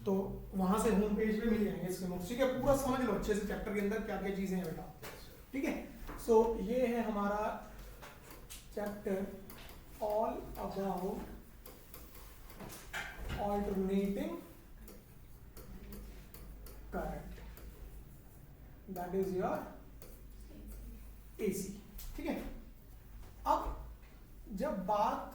तो वहां से होम पेज पे मिल जाएंगे इसके नोट्स, ठीक है। पूरा समझ लो अच्छे से चैप्टर के अंदर क्या क्या चीजें हैं बेटा, ठीक है। सो ये है हमारा chapter all about alternating current, that is your AC, ठीक है। अब जब बात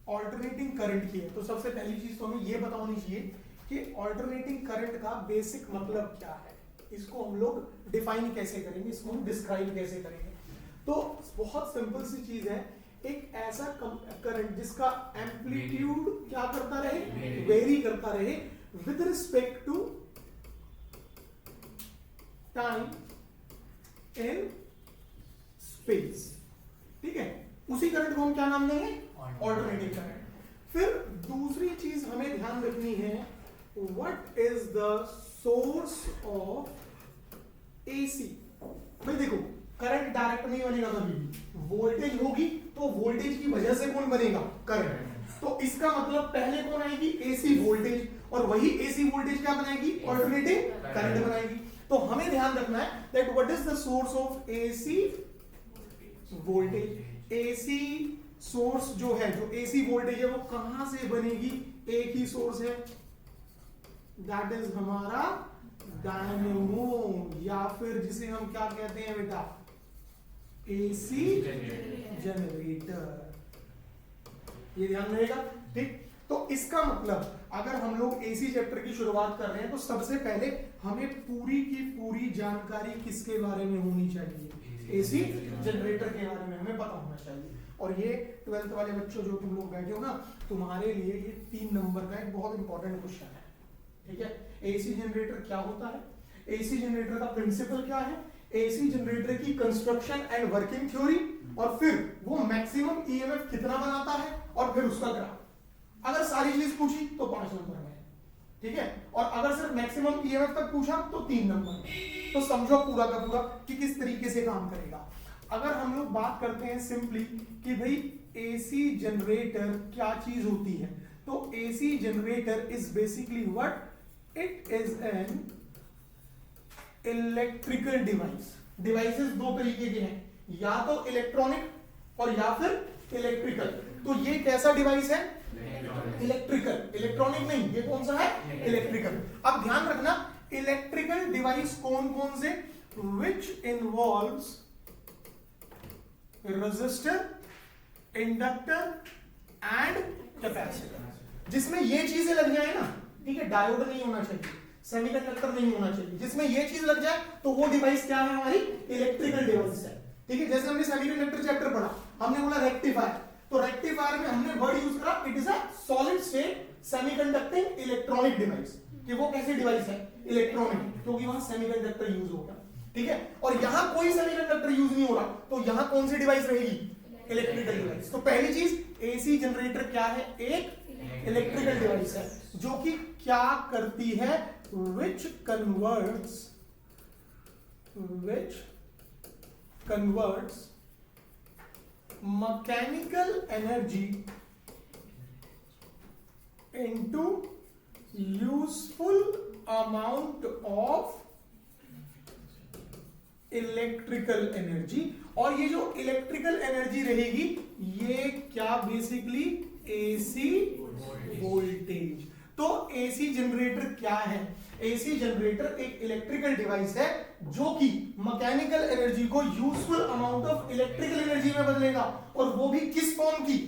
ऑल्टरनेटिंग करंट की है तो सबसे पहली चीज तो हमें यह पता होनी चाहिए कि ऑल्टरनेटिंग करंट का बेसिक मतलब क्या है, इसको हम लोग डिफाइन कैसे करेंगे, इसको हम डिस्क्राइब कैसे करेंगे। तो बहुत सिंपल सी चीज है, एक ऐसा करंट जिसका एम्पलीट्यूड क्या करता रहे, वेरी करता रहे with respect to time in space, ठीक है। उसी करंट को हम क्या नाम देंगे, ऑल्टरनेटिंग करंट। फिर दूसरी चीज हमें ध्यान रखनी है, what is the source of AC. भाई देखो करंट डायरेक्ट नहीं बनेगा, कभी भी वोल्टेज होगी तो वोल्टेज की वजह से कौन बनेगा, करंट। तो इसका मतलब पहले कौन आएगी, एसी वोल्टेज, और वही एसी वोल्टेज क्या बनाएगी, ऑल्टरनेटिंग करंट बनाएगी। तो हमें ध्यान रखना है that what is the source of AC voltage. AC source जो है, जो एसी वोल्टेज है वो कहां से बनेगी, एक ही सोर्स है, दैट इज हमारा डायनेमो, या फिर जिसे हम क्या कहते हैं बेटा, एसी जनरेटर। ये ध्यान रहेगा, ठीक। तो इसका मतलब अगर हम लोग एसी चैप्टर की शुरुआत कर रहे हैं तो सबसे पहले हमें पूरी की पूरी जानकारी किसके बारे में होनी चाहिए, एसी जनरेटर के बारे में हमें पता होना चाहिए। और ये 12th वाले बच्चों जो तुम लोग बैठे हो ना, तुम्हारे लिए ये 3 नंबर का एक बहुत इंपॉर्टेंट क्वेश्चन है, ठीक है। एसी जनरेटर क्या होता है, एसी जनरेटर का प्रिंसिपल क्या है, एसी जनरेटर की कंस्ट्रक्शन एंड वर्किंग थ्योरी, और फिर वो मैक्सिमम ईएमएफ कितना बनाता है, और फिर उसका ग्राफ। अगर सारी चीज पूछी तो 5 नंबर में, ठीक है। और अगर सिर्फ मैक्सिमम ईएमएफ तक पूछा तो 3 नंबर। तो समझो पूरा का पूरा कि किस तरीके से काम करेगा। अगर हम लोग बात करते हैं सिंपली कि भाई एसी जनरेटर क्या चीज होती है, तो AC generator is basically what, it is an electrical device. Devices 2 तरीके के हैं, या तो इलेक्ट्रॉनिक और या फिर इलेक्ट्रिकल। तो ये कैसा डिवाइस है, इलेक्ट्रिकल, इलेक्ट्रॉनिक नहीं, ये कौन सा है, इलेक्ट्रिकल। अब ध्यान रखना इलेक्ट्रिकल डिवाइस कौन कौन से, which involves resistor, inductor and capacitor. जिसमें ये चीजें लग जाए ना, ठीक है, डायोड नहीं होना चाहिए, सेमीकंडक्टर नहीं होना चाहिए, जिसमें ये चीज लग जाए तो वो डिवाइस क्या है, हमारी इलेक्ट्रिकल डिवाइस है, ठीक है। जैसे हमने सेमीकंडक्टर चैप्टर पढ़ा, हमने बोला रेक्टिफायर, तो रेक्टिफायर में हमने वर्ड यूज करा it is a solid state semiconducting electronic device, कि वो कैसी डिवाइस है, इलेक्ट्रॉनिक, क्योंकि वहां सेमीकंडक्टर यूज होगा, ठीक है। और यहां कोई सेमीकंडक्टर यूज नहीं हो रहा, तो यहां कौन सी डिवाइस रहेगी, इलेक्ट्रिकल डिवाइस। तो पहली चीज एसी जनरेटर क्या है, एक इलेक्ट्रिकल डिवाइस है जो कि क्या करती है, which converts mechanical energy into useful amount of electrical energy. और ये जो इलेक्ट्रिकल एनर्जी रहेगी ये क्या, बेसिकली एसी वोल्टेज। तो एसी जनरेटर क्या है, एसी जनरेटर एक इलेक्ट्रिकल डिवाइस है जो कि मैकेनिकल एनर्जी को useful amount of electrical energy में बदलेगा, और वो भी किस फॉर्म की,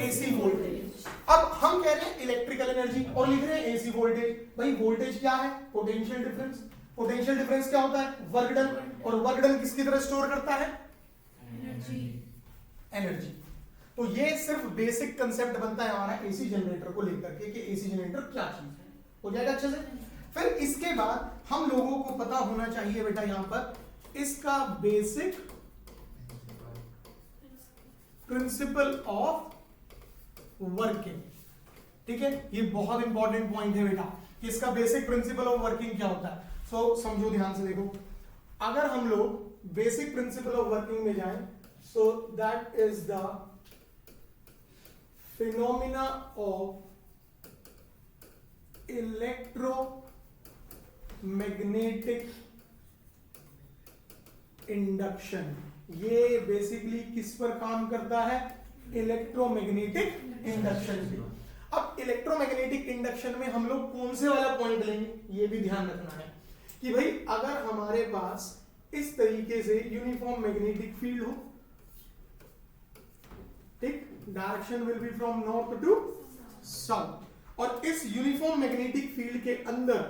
एसी वोल्टेज। अब हम कह रहे हैं इलेक्ट्रिकल एनर्जी और लिख रहे हैं एसी वोल्टेज। भाई वोल्टेज क्या है, पोटेंशियल डिफरेंस। पोटेंशियल डिफरेंस क्या होता है, वर्क डन, और वर्क डन किसकी तरह स्टोर करता है, एनर्जी। तो ये सिर्फ बेसिक कंसेप्ट बनता है हमारा एसी जनरेटर को लेकर के कि एसी जनरेटर क्या चीज है, हो जाएगा अच्छे से। फिर इसके बाद हम लोगों को पता होना चाहिए बेटा यहां पर इसका बेसिक प्रिंसिपल ऑफ वर्किंग, ठीक है। ये बहुत इंपॉर्टेंट पॉइंट है बेटा कि इसका बेसिक प्रिंसिपल ऑफ वर्किंग क्या होता है। सो समझो ध्यान से, देखो अगर हम लोग बेसिक प्रिंसिपल ऑफ वर्किंग में जाएं, so that is the phenomena of electromagnetic induction, ये बेसिकली किस पर काम करता है? इलेक्ट्रोमैग्नेटिक इंडक्शन पे। अब इलेक्ट्रोमैग्नेटिक इंडक्शन में हम लोग कौन से वाला पॉइंट लेंगे, ये भी ध्यान रखना है कि भाई अगर हमारे पास इस तरीके से यूनिफॉर्म मैग्नेटिक फील्ड हो, ठीक, direction will be from north to south, और इस यूनिफॉर्म मैग्नेटिक फील्ड के अंदर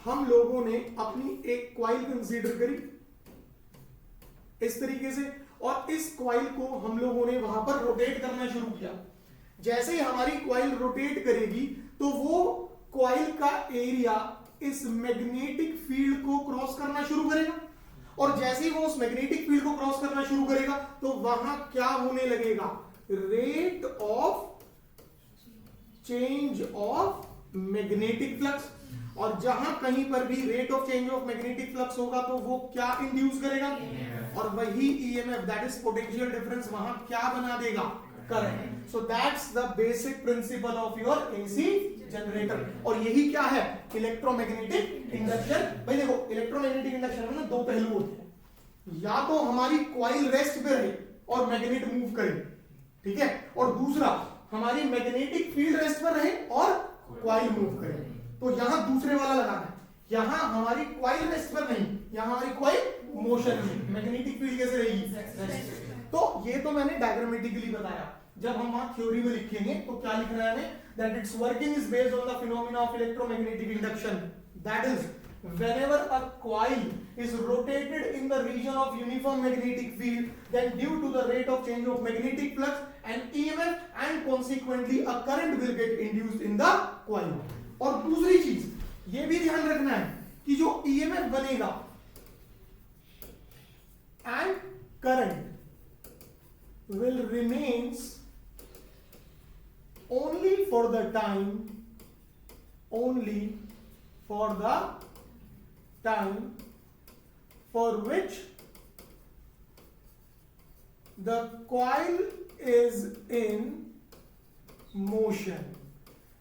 हम लोगों ने अपनी एक कॉइल कंसीडर करी इस तरीके से, और इस कॉइल को हम लोगों ने वहां पर रोटेट करना शुरू किया। जैसे ही हमारी कॉइल रोटेट करेगी तो वो कॉइल का एरिया इस मैग्नेटिक फील्ड को क्रॉस करना शुरू करेगा, और जैसे ही वो उस मैग्नेटिक फील्ड को क्रॉस करना शुरू करेगा तो वहां क्या होने लगेगा? Rate of change of magnetic flux, और जहां कहीं पर भी rate of change of magnetic flux होगा तो वो क्या इंड्यूस करेगा? और वही EMF, that is potential difference, वहां क्या बना देगा? Current. So that's the basic principle of your AC generator, और यही क्या है? Electromagnetic induction. भाई देखो, इलेक्ट्रोमैग्नेटिक इंडक्शन में ना दो पहलू होते हैं, या तो हमारी कॉइल रेस्ट पे रहे और मैग्नेट मूव करे, ठीक है, और दूसरा हमारी मैग्नेटिक फील्ड रेस्ट पर रहे और कॉइल मूव करे। तो यहां दूसरे वाला लगाना है, यहां हमारी कॉइल रेस्ट पर नहीं, यहां हमारी कॉइल मोशन में, मैग्नेटिक फील्ड कैसे रहेगी? तो ये तो मैंने डायग्रामेटिकली बताया। जब हम वहां थ्योरी में लिखेंगे तो क्या लिखना है हमें? That it's working is based on the phenomena of electromagnetic induction, that is whenever a coil is rotated in the region of uniform magnetic field, then due to the rate of change of magnetic flux and EMF and consequently a current will get induced in the coil। और दूसरी चीज ये भी ध्यान रखना है कि जो EMF बनेगा and current will remains only for the time for which the coil is in motion।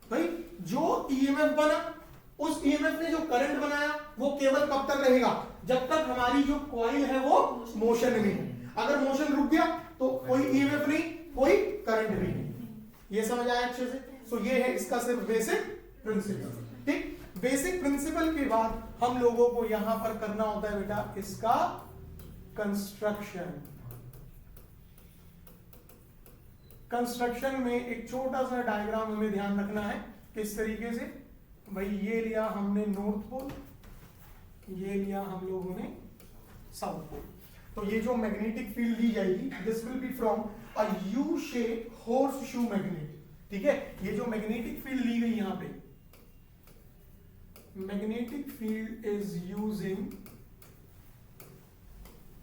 भाई जो EMF बना, उस EMF ने जो करंट बनाया वो केवल कब तक रहेगा? जब तक हमारी जो कॉइल है वो मोशन में है। अगर मोशन रुक गया तो कोई EMF नहीं, कोई करंट भी नहीं। ये समझ आया अच्छे से? सो ये है इसका सिर्फ बेसिक प्रिंसिपल, ठीक। बेसिक प्रिंसिपल के बाद हम लोगों को यहां पर करना होता है बेटा इसका कंस्ट्रक्शन। कंस्ट्रक्शन में एक छोटा सा डायग्राम हमें ध्यान रखना है, किस तरीके से? भाई ये लिया हमने नॉर्थ पोल, ये लिया हम लोगों ने साउथ पोल। तो ये जो मैग्नेटिक फील्ड ली जाएगी, this will be from a U shape horse shoe magnet, ठीक है। ये जो मैग्नेटिक फील्ड ली गई यहां पे, magnetic field is using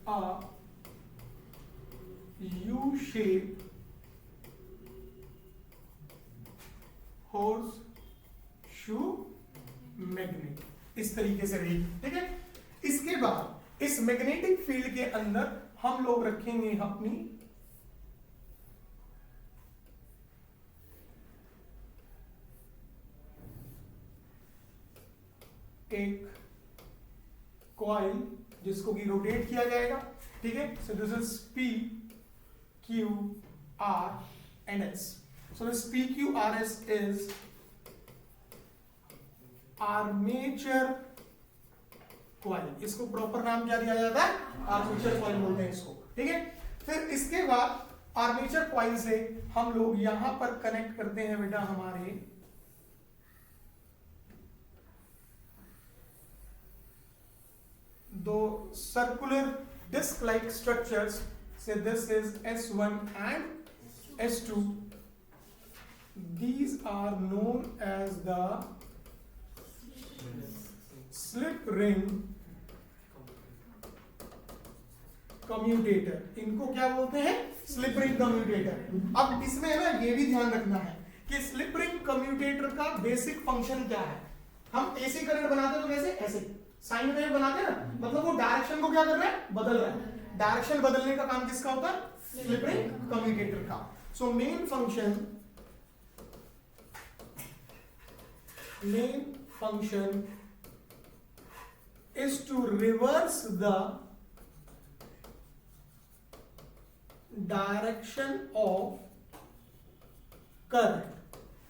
a U-shaped horseshoe magnet, इस तरीके से रही, ठीक है। इसके बाद इस मैग्नेटिक फील्ड के अंदर हम लोग रखेंगे अपनी एक कॉइल जिसको कि रोटेट किया जाएगा, ठीक है। So this is P Q R and S। So this P Q R S is armature coil. इसको प्रॉपर नाम क्या दिया जाता है? आर्मेचर कॉइल बोलते हैं इसको, ठीक है। फिर इसके बाद आर्मेचर कॉइल से हम लोग यहां पर कनेक्ट करते हैं बेटा हमारे दो circular disc like structures, say this is S1 and S2, these are known as the slip ring commutator। इनको क्या बोलते हैं? Slip ring commutator. अब इसमें ना ये भी ध्यान रखना है कि स्लिप रिंग कम्यूटेटर का बेसिक फंक्शन क्या है। हम एसी करंट बनाते हैं तो कैसे? ऐसे साइन वेव बनाते हैं ना, मतलब वो डायरेक्शन को क्या कर रहा है? बदल रहा है। डायरेक्शन बदलने का काम किसका होता है? स्लिप रिंग कम्यूटेटर का। So main function is to reverse the direction of current।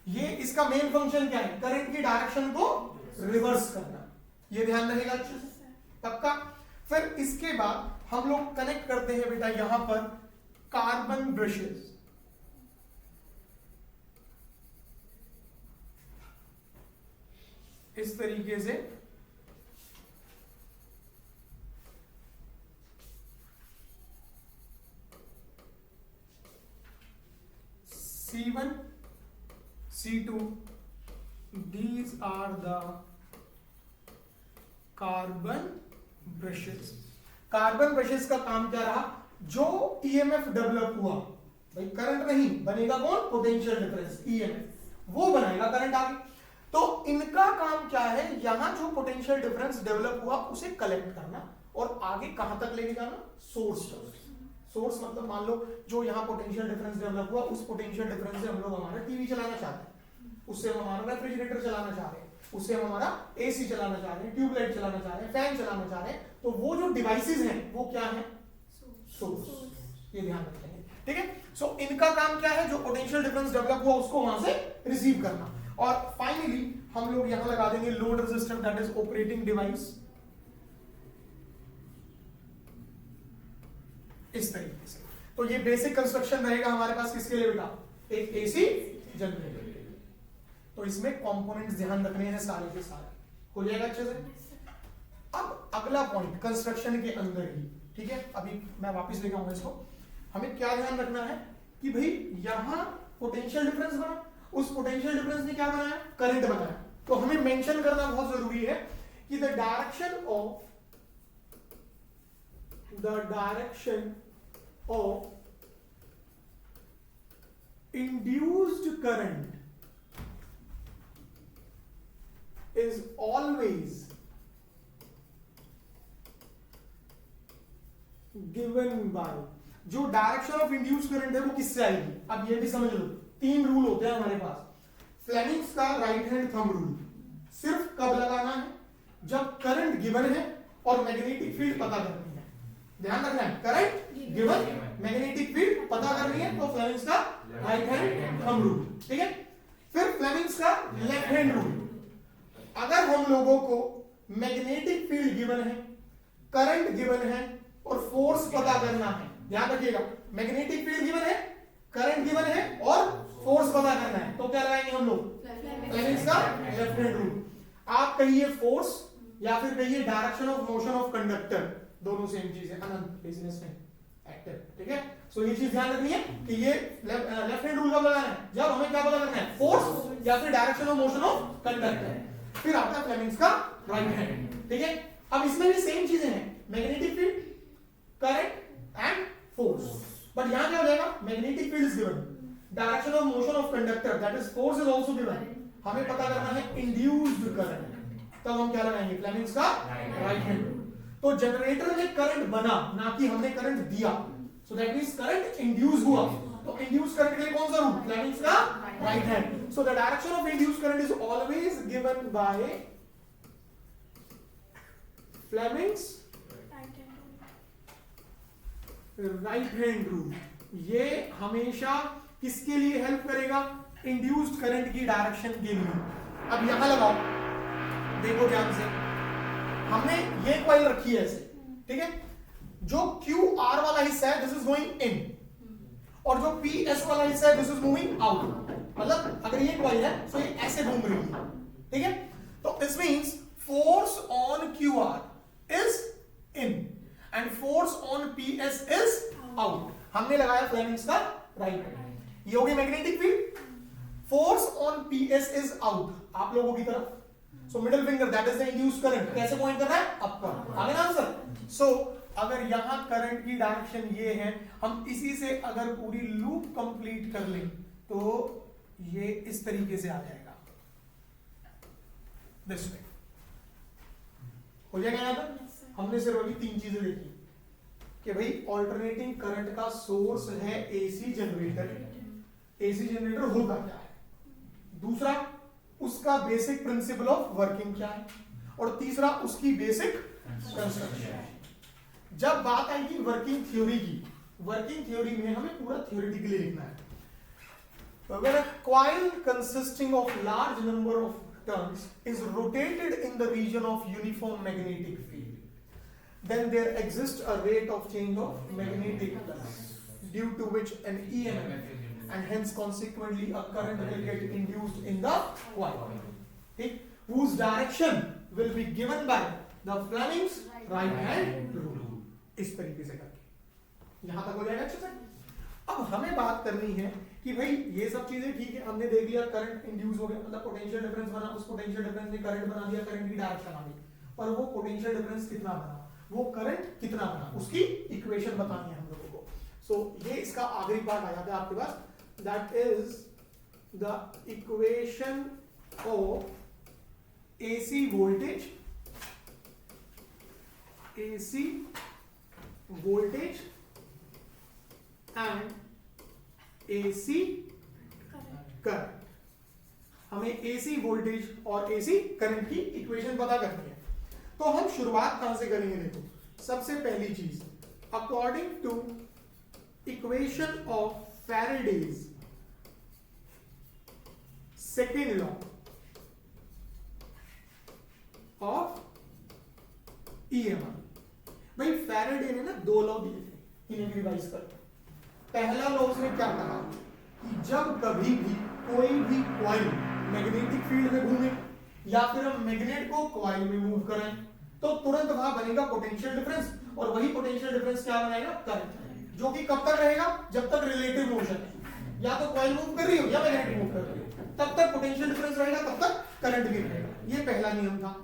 ये इसका मेन फंक्शन क्या है? करंट की डायरेक्शन को रिवर्स करना। ये ध्यान रहेगा अच्छे से, पक्का। फिर इसके बाद हम लोग कनेक्ट करते हैं बेटा यहां पर कार्बन ब्रशेस। इस तरीके से C1 C2 these are the carbon brushes. Carbon brushes का काम क्या रहा? जो ईएमएफ डेवलप हुआ, भाई करंट नहीं बनेगा, कौन? पोटेंशियल डिफरेंस, ईएमएफ, वो बनाएगा करंट आगे। तो इनका काम क्या है? यहां जो पोटेंशियल डिफरेंस डेवलप हुआ उसे कलेक्ट करना और आगे कहां तक लेके जाना? सोर्स तक। सोर्स मतलब मान लो जो यहाँ पोटेंशियल डिफरेंस डेवलप हुआ, उस पोटेंशियल डिफरेंस से हम लोग हमारा टीवी चलाना चाहते हैं, उससे हम हमारा रेफ्रिजरेटर चलाना चाह रहे हैं, उससे हम हमारा एसी चलाना चाह रहे हैं, ट्यूबलाइट चलाना चाह रहे हैं, फैन चलाना चाह रहे हैं, तो वो जो डिवाइसेस हैं वो क्या है? सोर्स। ये ध्यान रखेंगे, ठीक है। सो इनका काम क्या है? जो पोटेंशियल डिफरेंस डेवलप हुआ उसको वहां से रिसीव करना। और फाइनली हम लोग यहां लगा देंगे load resistance, that is operating device. इस तरीके से। तो ये बेसिक कंस्ट्रक्शन रहेगा हमारे पास किसके लिए बेटा? एक एसी जनरेटर। तो इसमें कंपोनेंट्स ध्यान रखने हैं सारे के सारे, हो जाएगा अच्छे से। अब अगला पॉइंट कंस्ट्रक्शन के अंदर ही, ठीक है, अभी मैं वापस लेके आऊंगा इसको। हमें क्या ध्यान रखना है कि भाई यहां पोटेंशियल डिफरेंस बना, उस पोटेंशियल डिफरेंस ने क्या बनाया? करंट बनाया। तो हमें मेंशन करना बहुत जरूरी है कि the direction of induced current is always given by, जो डायरेक्शन ऑफ इंड्यूस करंट है वो किससे आएगी? अब ये भी समझ लो, तीन रूल होते हैं हमारे पास। फ्लेमिंग्स का राइट हैंड थंब रूल सिर्फ कब लगाना है? जब करंट गिवन है और मैग्नेटिक फील्ड पता करनी है। ध्यान रखना है, करंट गिवन, मैग्नेटिक फील्ड पता करनी है, तो फ्लेमिंग्स का राइट हैंड थंब रूल, ठीक है। फिर फ्लेमिंग्स का लेफ्ट हैंड रूल, अगर हम लोगों को मैग्नेटिक फील्ड गिवन है, करंट गिवन है और फोर्स पता करना है, ध्यान रखिएगा, मैग्नेटिक फील्ड गिवन है, करंट गिवन है और फोर्स पता करना है, तो क्या लगाएंगे हम लोग? फ्लेमिंग्स का लेफ्ट हैंड रूल। आप कहिए फोर्स या फिर कहिए direction of motion of conductor, दोनों सेम चीज है, अनंत बिजनेस में एक्टिव, ठीक है। सो ये चीज ध्यान रखनी है कि ये लेफ्ट हैंड रूल कब लगाना है? जब हमें क्या पता करना है? फोर्स या फिर direction of motion of conductor. फिर आता है फ्लेमिंग्स का राइट हैंड, ठीक है। अब इसमें भी सेम चीजें हैं, magnetic field, current and force, but यहां क्या हो जाएगा? Magnetic field is given, direction of motion of conductor that is force is also given, हमें पता करना है इंड्यूस्ड करंट, तब हम क्या लगाएंगे? फ्लेमिंग्स का राइट हैंड रूल। तो जनरेटर में करंट बना, ना कि हमने करंट दिया, so that means current induce हुआ, तो इंड्यूस करंट के लिए कौन सा रूल? फ्लेमिंग्स का right hand. So the direction of induce current is always given by Fleming's right hand rule. ये हमेशा किसके लिए हेल्प करेगा? इंड्यूस्ड करंट की डायरेक्शन के लिए। अब यहां लगाओ, देखो ध्यान से, हमने ये कॉइल रखी है ऐसे, ठीक है, जो क्यू आर वाला हिस्सा है दिस इज गोइंग इन, और जो पी एस वाला हिस्सा है दिस इज मूविंग आउट। मतलब अगर ये कॉइल है तो ये ऐसे घूम रही है, ठीक है। तो this means force on Q R is in and force on P S is out. हमने लगाया फ्लेमिंग्स का राइट हैंड। ये होगी magnetic field, force on P S is out, आप लोगों की तरफ। So middle finger that is the induced current, कैसे पॉइंट कर रहा है? अपर। आगे ना आंसर। सो अगर यहां करंट की डायरेक्शन ये है, हम इसी से अगर पूरी लूप कंप्लीट कर लें तो ये इस तरीके से आ जाएगा, दिस वे हो जाएगा। यहां पर हमने सिर्फ अभी तीन चीजें देखी कि भाई ऑल्टरनेटिंग करंट का सोर्स है एसी जनरेटर। एसी जनरेटर होता क्या है? दूसरा उसका बेसिक प्रिंसिपल ऑफ वर्किंग क्या है, और तीसरा उसकी बेसिक कंस्ट्रक्शन। जब बात आएगी वर्किंग थ्योरी की, वर्किंग थ्योरी में हमें पूरा थ्योरेटिकली लिखना है। When a coil consisting of large number of turns is rotated in the region of uniform magnetic field, then there exists a rate of change of magnetic flux due to which an EMF and hence consequently a current will get induced in the coil, okay, whose direction will be given by the Fleming's right hand rule। इस तरीके से करके यहां तक हो जाएगा अच्छे से। अब हमें बात करनी है कि भाई ये सब चीजें ठीक है, हमने देख लिया करंट इंड्यूस हो गया, मतलब पोटेंशियल डिफरेंस बना, उस पोटेंशियल डिफरेंस ने करंट बना दिया, करंट की डायरेक्शन आ गई, पर वो पोटेंशियल डिफरेंस कितना बना, वो करंट कितना बना, उसकी इक्वेशन बतानी है हम लोगों को। सो ये इसका आखिरी पार्ट आ जाता है आपके पास, that is the equation of AC voltage, AC voltage and AC current. हमें AC वोल्टेज और AC करंट की इक्वेशन पता करनी है। तो हम शुरुआत कहां से करेंगे, देखो सबसे पहली चीज, according to equation of Faraday's second law of EMF। भाई फैराडे ने ना दो लॉ दिए थे, इन्हें रिवाइज करते। पहला लॉ उसने क्या कहा कि जब कभी भी कोई भी कॉइल मैग्नेटिक फील्ड में घूमे या फिर हम मैग्नेट को कॉइल में मूव करें तो तुरंत वहां बनेगा पोटेंशियल डिफरेंस, और वही पोटेंशियल डिफरेंस क्या बनाएगा, करंट, जो कि कब तक रहेगा, जब तक रिलेटिव मोशन है, या तो कॉइल मूव कर रही हो या मैग्नेट मूव कर रही हो, तब तक पोटेंशियल डिफरेंस रहेगा, तब तक करंट भी रहेगा। ये पहला नियम था।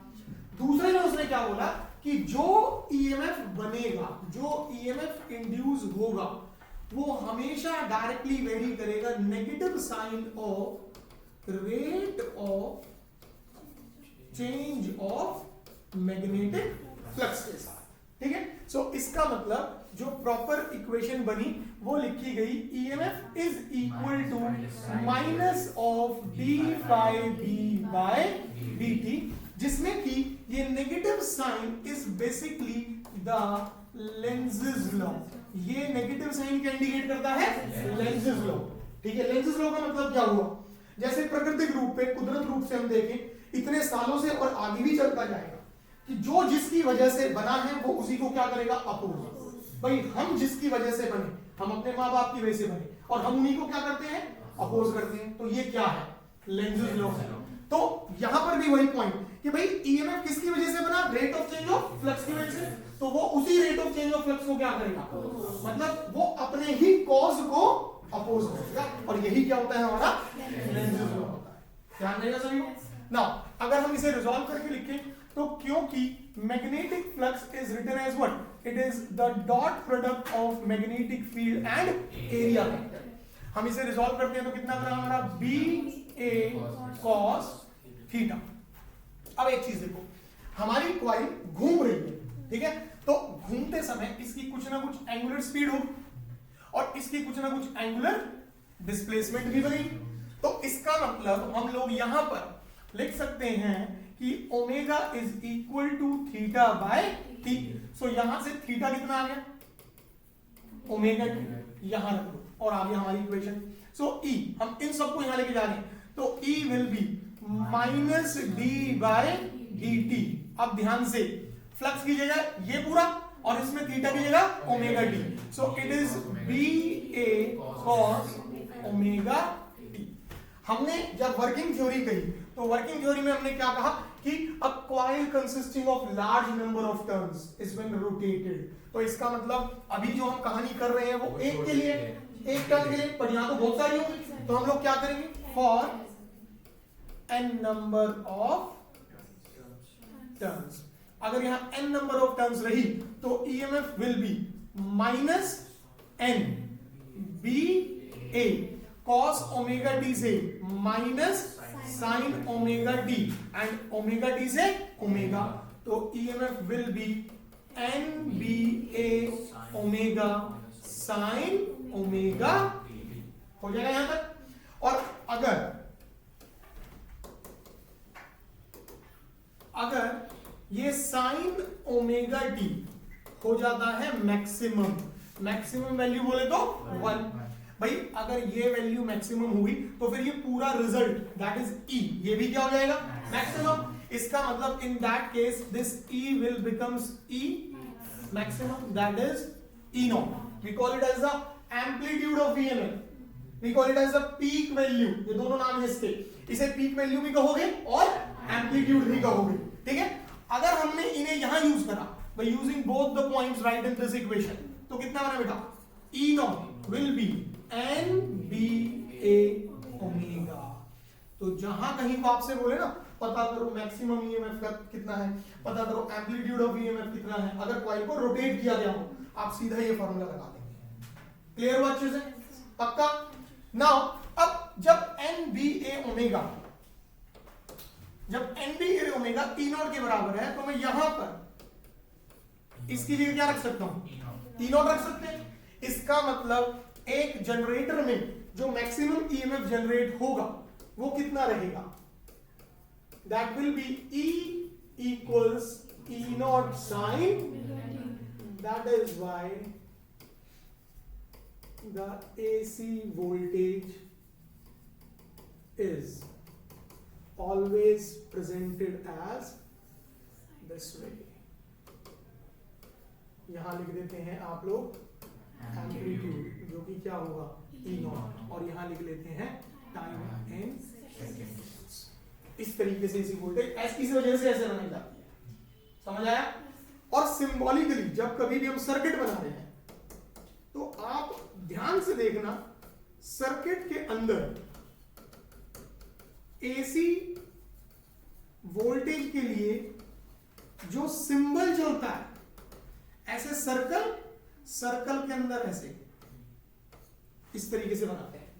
दूसरे में उसने क्या बोला कि जो ईएमएफ बनेगा, जो ईएमएफ इंड्यूस होगा, वो हमेशा डायरेक्टली वेरी करेगा negative sign of rate of change of magnetic flux के साथ। ठीक है, सो इसका मतलब जो प्रॉपर इक्वेशन बनी वो लिखी गई, EMF is equal to minus of D phi B by dt, जिसमें कि ये negative sign is basically the Lenz's law. ये नेगेटिव साइन क्या इंडिकेट करता है, लेंजेस लॉ। ठीक है, लेंजेस लॉ का मतलब क्या हुआ, जैसे प्राकृतिक रूप पे, कुदरत रूप से हम देखें इतने सालों से और आगे भी चलता जाएगा कि जो जिसकी वजह से बना है वो उसी को क्या करेगा, अपोज। भाई हम जिसकी वजह से बने, हम अपने माँ बाप की वजह से बने, और हम उन्हीं को क्या करते हैं, अपोज करते हैं। तो ये क्या है, लेंजेस लॉ है। तो यहां पर भी वही पॉइंट कि भाई ईएमएफ किसकी वजह से बना, rate of change of flux की वजह से, तो वो उसी rate of change of flux को क्या करेगा, मतलब वो अपने ही कॉज को अपोज करेगा, और यही क्या होता है, हमारा लेंजेस लॉ होता है। ध्यान देगा सभी को। नाउ अगर हम इसे रिजॉल्व करके लिखें तो क्योंकि magnetic flux is written as what, it is the dot product of magnetic field and area vector. हम इसे रिजॉल्व करते हैं तो कितना बना हमारा, बी ए कॉस थीटा। अब एक चीज देखो, हमारी कॉइल घूम रही है, ठीक है, तो घूमते समय इसकी कुछ ना कुछ एंगुलर स्पीड होगी और इसकी कुछ ना कुछ एंगुलर डिस्प्लेसमेंट भी बनेगी। तो इसका मतलब हम लोग यहां पर लिख सकते हैं कि omega is equal to theta by T. So यहां से थीटा कितना आ गया, ओमेगा टी, यहां रख दो और आ गया हमारी इक्वेशन। सो ई, हम इन सबको यहां लेके जा रहे हैं, तो E will be minus D by D T. अब ध्यान से, फ्लक्स की जगह ये पूरा और इसमें थीटा की जगह omega T, so it is B A cos omega T. हमने जब वर्किंग थ्योरी कही तो वर्किंग थ्योरी में हमने क्या कहा कि a coil consisting of large number of turns is when rotated. तो इसका मतलब अभी जो हम कहानी कर रहे हैं वो एक के लिए, एक टर्न के लिए, पर यहां तो बहुत सारी होंगी, तो हम लोग क्या करेंगे, for n number of turns. अगर यहां n नंबर ऑफ टर्न्स रही तो EMF will be minus n B A cos omega T से minus sine omega T and omega T से ओमेगा, तो EMF will be N B A omega sine omega हो जाएगा यहां तक। और अगर अगर ये साइन ओमेगा टी हो जाता है मैक्सिमम, मैक्सिमम वैल्यू बोले तो 1, भाई अगर ये वैल्यू मैक्सिमम हुई तो फिर ये पूरा रिजल्ट दैट इज ई, ये भी क्या हो जाएगा मैक्सिमम। इसका मतलब in that case this E will becomes E maximum, that is E naught. We call it as the amplitude of EMF, we call it as the peak value, ये दोनों नाम है इसके। इसे पीक वैल्यू भी कहोगे और एम्पलीट्यूड भी कहोगे, ठीक है। अगर हमने इन्हें यहां यूज करा by using both the points right in this equation, तो कितना बना बेटा, E naught will be NBA omega. तो जहां कहीं को आपसे बोले ना पता करो मैक्सिमम ईएमएफ का कितना है, पता करो एम्पलीट्यूड ऑफ ईएमएफ कितना है, अगर कॉइल को रोटेट किया गया हो आप सीधा ये फॉर्मूला लगा देंगे। क्लियर हुआ अच्छे से, पक्का। नाउ अब जब NBA ओमेगा, जब NBA ओमेगा E नॉट के बराबर है तो मैं यहां पर इसकी जगह क्या रख सकता हूं, ई नॉट रख सकते हैं। इसका मतलब एक जनरेटर में जो मैक्सिमम ईएमएफ जनरेट होगा वो कितना रहेगा, that will be E equals E naught sine, that is why the AC voltage is always presented as this way. यहां लिख देते हैं आप लोग एम्पलीट्यूड, जो कि क्या होगा ई नॉट, और यहां लिख लेते हैं टाइम इन सेकंड्स। इस तरीके से इसी वोल्टेज इस वजह से ऐसे बनाई जाती है, समझ आया। और सिंबॉलिकली जब कभी भी हम सर्किट बना रहे हैं तो आप ध्यान से देखना, सर्किट के अंदर एसी वोल्टेज के लिए जो सिंबल चलता है, ऐसे सर्कल, सर्कल के अंदर ऐसे इस तरीके से बनाते हैं।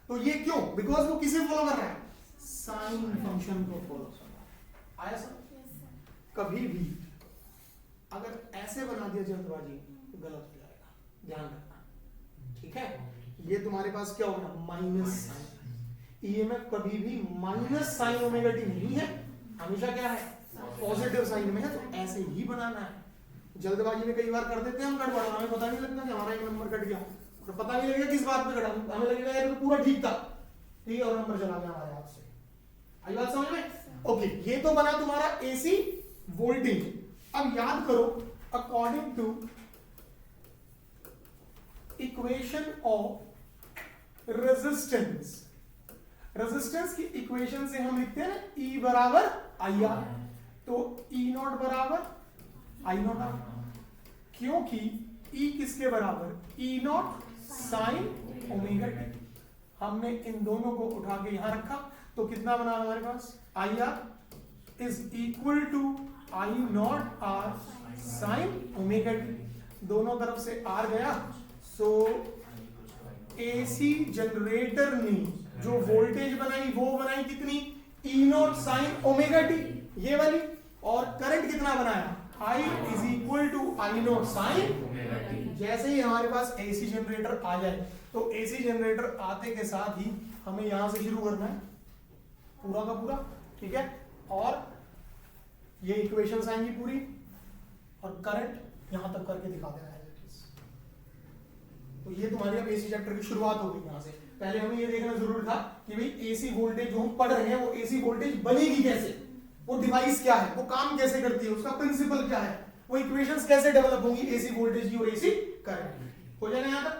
तो ये क्यों, बिकॉज वो किसे फॉलो कर रहा है, साइन फंक्शन को फॉलो कर रहा है। आया सर। कभी भी अगर ऐसे बना दिया जल्दबाजी तो गलत हो जाएगा, ध्यान रखना, ठीक है। ये तुम्हारे पास क्या होगा, माइनस साइन। ईएमएफ कभी भी माइनस साइन ओमेगा टी नहीं है, हमेशा क्या है पॉजिटिव साइन में है। तो ऐसे ही बनाना है। जल्दबाजी में कई बार कर देते हैं हम गड़बड़, हमें पता नहीं लगता कि हमारा एक नंबर कट गया, तो पता नहीं लगेगा किस बात पे कटा, हमें लगेगा यार तो पूरा ठीक था, ठीक है, और नंबर चला गया हमारे हाथ से। आई बात समझ में? ओके, ये तो बना तुम्हारा एसी वोल्टेज। अब याद करो, according to equation of resistance, resistance की इक्वेशन से हम लिखते हैं ना E बराबर आई आर, तो E नॉट बराबर आई नॉट आर, क्योंकि E किसके बराबर, E naught sine omega T. हमने इन दोनों को उठा के यहां रखा तो कितना बना हमारे पास, I R is equal to I naught R sine omega T. दोनों तरफ से आर गया, सो एसी जनरेटर ने जो वोल्टेज बनाई वो बनाई कितनी, E naught sine omega T, ये वाली। और करंट कितना बनाया, I is equal to I naught sine. जैसे ही हमारे पास एसी जनरेटर आ जाए तो एसी जनरेटर आते के साथ ही हमें यहां से शुरू करना है पूरा का पूरा, ठीक है। और ये इक्वेशंस आएंगी पूरी, और करंट यहां तक करके दिखा देना है। तो ये तुम्हारी अब एसी चैप्टर की शुरुआत होगी यहां से। पहले हमें ये देखना जरूरी था कि भाई एसी वोल्टेज जो हम पढ़ रहे हैं वो एसी वोल्टेज बनेगी कैसे, वो डिवाइस क्या है, वो काम कैसे करती है, उसका प्रिंसिपल क्या है, वो इक्वेशंस कैसे डेवलप होंगी एसी वोल्टेज की और एसी करंट। हो जाएगा यहां तक।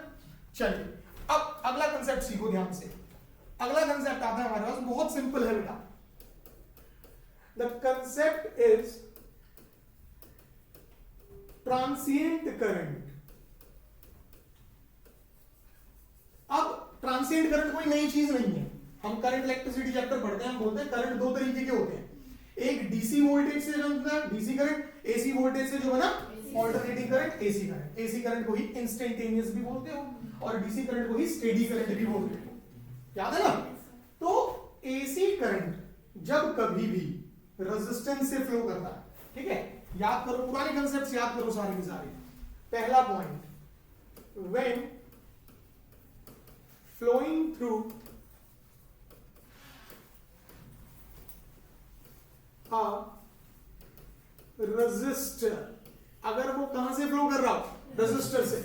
चलिए अब अगला कंसेप्ट सीखो ध्यान से। अगला कंसेप्ट आता है हमारे पास, बहुत सिंपल है बेटा। The concept is transient current. अब ट्रांसिएंट करंट कोई नई चीज नहीं है, हम करंट इलेक्ट्रिसिटी चैप्टर पढ़ते हैं, हम बोलते हैं करंट दो तरीके के होते हैं, एक डीसी वोल्टेज से जो बनता है डीसी करंट, एसी वोल्टेज से जो बना alternating current AC current. AC current को ही इंस्टेंटेनियस भी बोलते हो और डीसी करंट को ही स्टेडी करंट भी बोलते हो, याद है ना। तो एसी करंट जब कभी भी रेजिस्टेंस से फ्लो करता है, ठीक है, याद करो पुराने कंसेप्ट्स याद करो सारे के सारे। पहला point, when flowing through a resistor, अगर वो कहां से फ्लो कर रहा हो, रजिस्टर से।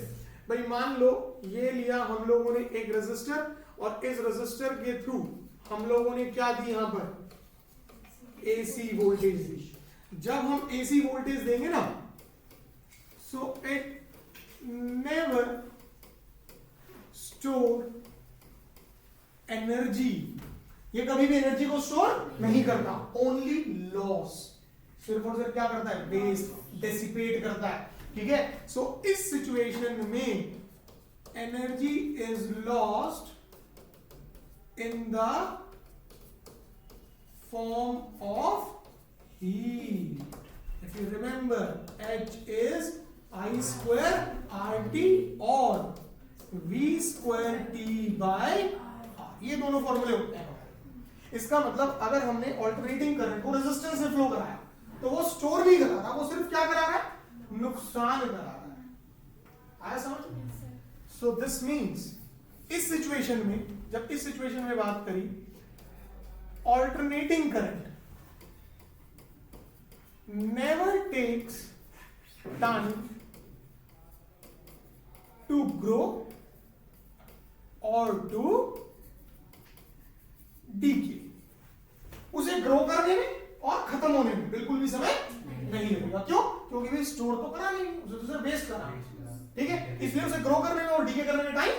भाई मान लो ये लिया हम लोगों ने एक रजिस्टर, और इस रजिस्टर के थ्रू हम लोगों ने क्या दी, यहां पर एसी वोल्टेज दी। जब हम एसी वोल्टेज देंगे ना, so it never store energy, ये कभी भी एनर्जी को स्टोर नहीं करता, ओनली लॉस, सिर्फ और सिर्फ क्या करता है, वेस्ट, डेसिपेट करता है। ठीक है, सो इस सिचुएशन में energy is lost in the form of heat. If you remember, H is I square RT or V square T by R. ये दोनों फॉर्मूले होते हैं। इसका मतलब अगर हमने ऑल्टरनेटिंग करंट को रेजिस्टेंस से फ्लो कराया तो वो स्टोर नहीं करा रहा, वो सिर्फ क्या करा रहा है, नुकसान करा रहा है। आया समझ? सो दिस मीन्स इस सिचुएशन में, जब इस सिचुएशन में बात करी, alternating current never takes time to grow और टू डीके। उसे ग्रो करने में और खत्म होने में बिल्कुल भी समय नहीं लगेगा। क्यों? क्योंकि भाई स्टोर तो करा नहीं, उसे तो सिर्फ वेस्ट करा। ठीक है, इसलिए उसे ग्रो करने में और डीके करने में टाइम,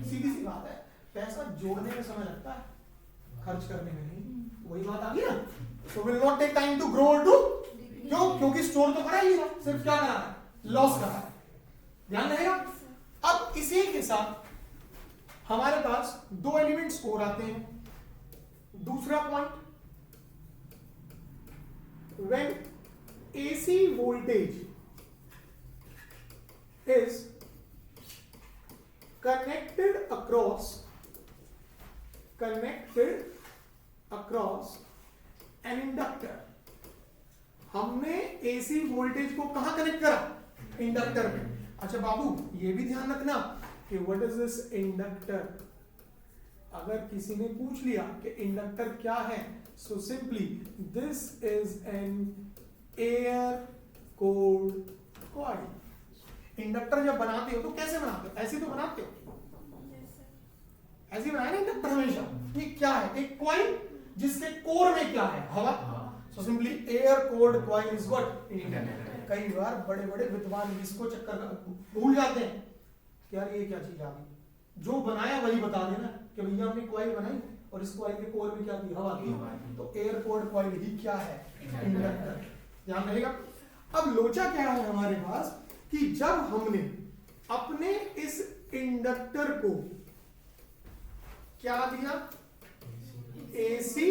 सीधी सी बात है, पैसा जोड़ने में समय लगता है, खर्च करने में नहीं। वही बात आ गई ना, so will not take time to grow और टू, क्यों? क्योंकि स्टोर तो करा ही नहीं, सिर्फ क्या करा है, लॉस करा है। ध्यान रहेगा। अब इसी के साथ हमारे पास दो एलिमेंट्स और आते हैं। दूसरा point, when AC voltage is connected across an inductor। हमने एसी वोल्टेज को कहां कनेक्ट करा, इंडक्टर में। अच्छा बाबू ये भी ध्यान रखना कि व्हाट इज दिस इंडक्टर। अगर किसी ने पूछ लिया कि इंडक्टर क्या है, so simply this is an air cold coil. Inductor जब बनाते हो तो कैसे बनाते हो, ऐसे तो बनाते हो, ऐसे बनाया ना इंडक्टर हमेशा। ये क्या है, एक कॉइल जिसके कोर में क्या है, हवा। So simply air cold coil is what, inductor. कई बार बड़े बड़े विद्वान इसको चक्कर भूल जाते हैं कि यार ये क्या चीज आ गई, जो बनाया वही बता देना कि भैया हमने कॉइल बनाई और इस कॉइल के कोर में क्या थी, हवा थी। तो एयर कोल्ड कॉइल ही क्या है, इंडक्टर। ध्यान रहेगा। अब लोचा क्या है हमारे पास कि जब हमने अपने इस इंडक्टर को क्या दिया, एसी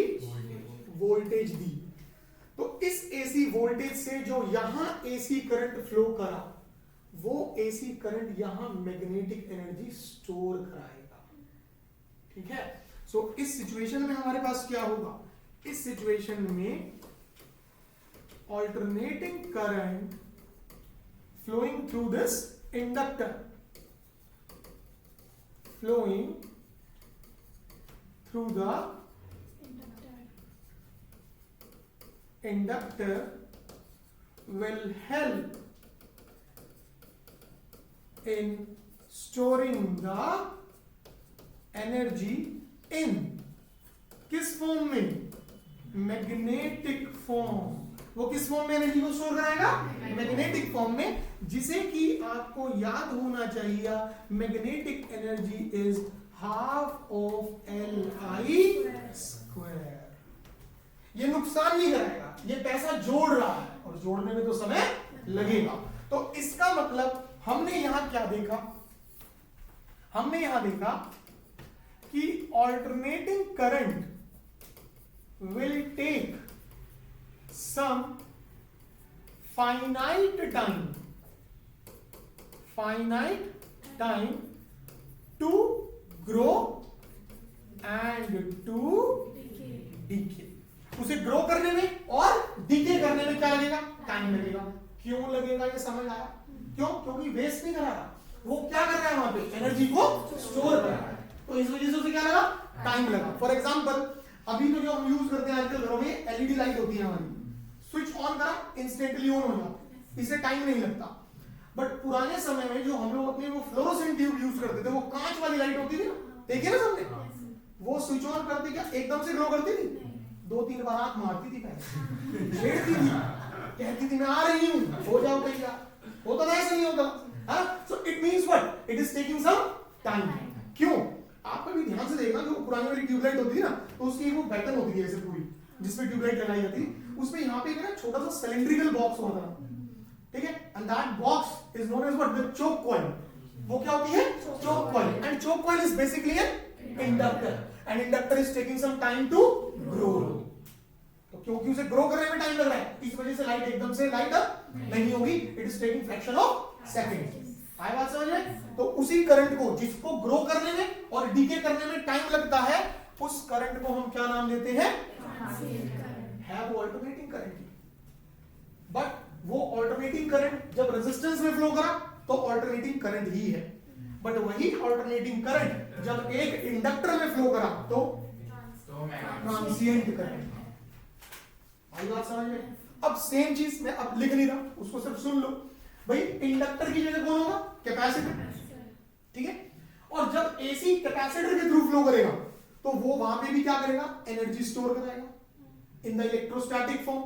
वोल्टेज दी, तो इस एसी वोल्टेज से जो यहां एसी करंट फ्लो करा, वो एसी करंट यहां मैग्नेटिक एनर्जी स्टोर कराएगा। ठीक है, सो इस सिचुएशन में हमारे पास क्या होगा, इस सिचुएशन में alternating current flowing through this inductor, flowing through the inductor will help in storing the energy in किस फॉर्म में, मैग्नेटिक फॉर्म। वो किस फॉर्म में एनर्जी को स्टोर कराएगा, मैग्नेटिक फॉर्म में, जिसे कि आपको याद होना चाहिए, magnetic energy is half of Li²। ये नुकसान नहीं कराएगा, ये पैसा जोड़ रहा है और जोड़ने में तो समय लगेगा। तो इसका मतलब हमने यहां क्या देखा, हमने यहां देखा कि alternating current will take some finite time to grow and to decay। उसे ग्रो करने में और डीके करने में क्या लगेगा, टाइम लगेगा। क्यों लगेगा ये समझ आया? क्यों? क्योंकि वेस्ट नहीं करा रहा, वो क्या कर रहा है, वहां पे एनर्जी को स्टोर कर रहा है, तो इस वजह से उसे क्या लगा, टाइम लगा। फॉर एग्जाम्पल अभी तो जो हम यूज करते हैं आजकल घरों में एलईडी लाइट होती है हमारी, स्विच ऑन करा इंस्टेंटली ऑन हो जाता, इससे टाइम नहीं लगता। बट पुराने समय में जो हम लोग अपने वो फ्लोरोसेंट ट्यूब यूज करते थे, वो कांच वाली लाइट होती थी ना, देखिए ना सबने, वो स्विच ऑन करती क्या एकदम से ग्लो करती थी? 2-3 बार आंख मारती थी, पहले छेड़ती थी, कहती थी मैं आ रही हूँ, हो जाओ भैया, होता था ऐसा नहीं होता। So it means what, it is taking some time. क्यों? आप कभी ध्यान से देखना, जो पुरानी वाली ट्यूबलाइट होती थी ना, तो उसकी वो पैटर्न होती थी ऐसे पूरी, जिसमें ट्यूबलाइट लगाई जाती थी, उसमें यहाँ पे एक छोटा सा सिलेंड्रिकल बॉक्स होता था, ठीक है, and that box is known as what, the choke coil. वो क्या होती है? Choke coil. And choke coil is basically an inductor, and inductor is taking some time to grow. तो क्योंकि उसे ग्रो करने में टाइम लग रहा है, इस वजह से लाइट एकदम से लाइट अप नहीं होगी, it is taking fraction of second. आए बात समझ में? तो उसी करंट को जिसको ग्रो करने में और डीके करने में टाइम लगता है, उस करंट को हम क्या नाम देते हैं? है वो अल्टरनेटिंग करंट। बट वो अल्टरनेटिंग करंट जब रेजिस्टेंस में फ्लो करा तो अल्टरनेटिंग करंट ही है, बट वही अल्टरनेटिंग करंट जब एक इंडक्टर में फ्लो करा तो ट्रांसिएंट करंट। आई बात समझ में? अब सेम चीज मैं अब लिख नहीं रहा, उसको सिर्फ सुन लो। भाई इंडक्टर की जगह कौन होगा? कैपेसिटर, ठीक है। और जब एसी कैपेसिटर के थ्रू फ्लो करेगा तो वो वहां पे भी क्या करेगा? एनर्जी स्टोर कराएगा in the electrostatic form,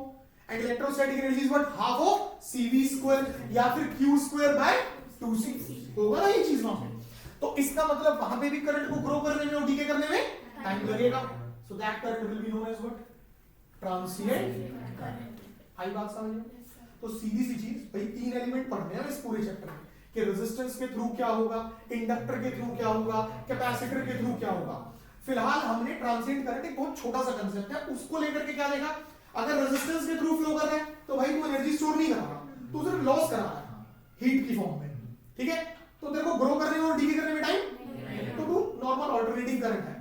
and electrostatic energy is what, half of cv square या फिर q स्क्वायर बाय 2c, होगा ना ये चीज वहां पे। तो इसका मतलब वहां पे भी करंट को ग्रो करने में और डीके करने में टाइम लगेगा, so that current will be known as what, transient current. आई बात समझ में? तो सीधी सी चीज भाई, 3 एलिमेंट पढ़ने हैं इस पूरे चैप्टर में, कि रेजिस्टेंस के थ्रू क्या होगा, इंडक्टर के थ्रू क्या होगा, कैपेसिटर के थ्रू क्या होगा। फिलहाल हमने ट्रांसिएंट करंट, एक बहुत छोटा सा कंसेप्ट है, उसको लेकर के क्या देखा, अगर रेजिस्टेंस के थ्रू फ्लो कर रहा है तो भाई वो एनर्जी स्टोर नहीं कर रहा, तो सिर्फ लॉस कर रहा है हीट की फॉर्म में, ठीक है। तो तेरे को ग्रो करने में और डीके करने में टाइम, तो वो नॉर्मल अल्टरनेटिंग करंट है।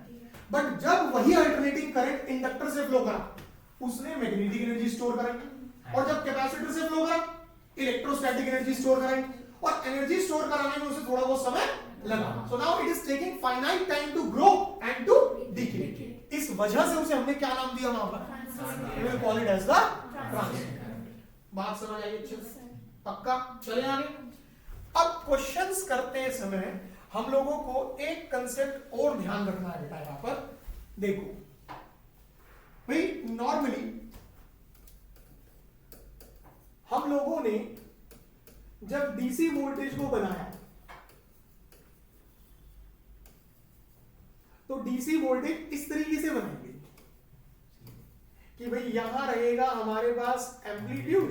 बट जब वही अल्टरनेटिंग करंट इंडक्टर से फ्लो करा, उसने मैग्नेटिक एनर्जी स्टोर कराई, और जब कैपेसिटर से फ्लो करा, इलेक्ट्रोस्टैटिक एनर्जी स्टोर कराई, और एनर्जी स्टोर कराने में उसे थोड़ा बहुत समय लगा। So now it is taking finite time to grow and to decay. इस वजह से उसे हमने क्या नाम दिया वहां पर? We will call it as the transient. बात समझ आई अच्छे से? पक्का? चले आगे। अब क्वेश्चंस करते समय हम लोगों को एक कंसेप्ट और ध्यान रखना है बेटा, यहां पर देखो भाई, नॉर्मली हम लोगों ने जब डीसी वोल्टेज को बनाया तो डीसी वोल्टेज इस तरीके से बनाएंगे कि भाई यहां रहेगा हमारे पास एम्पलीट्यूड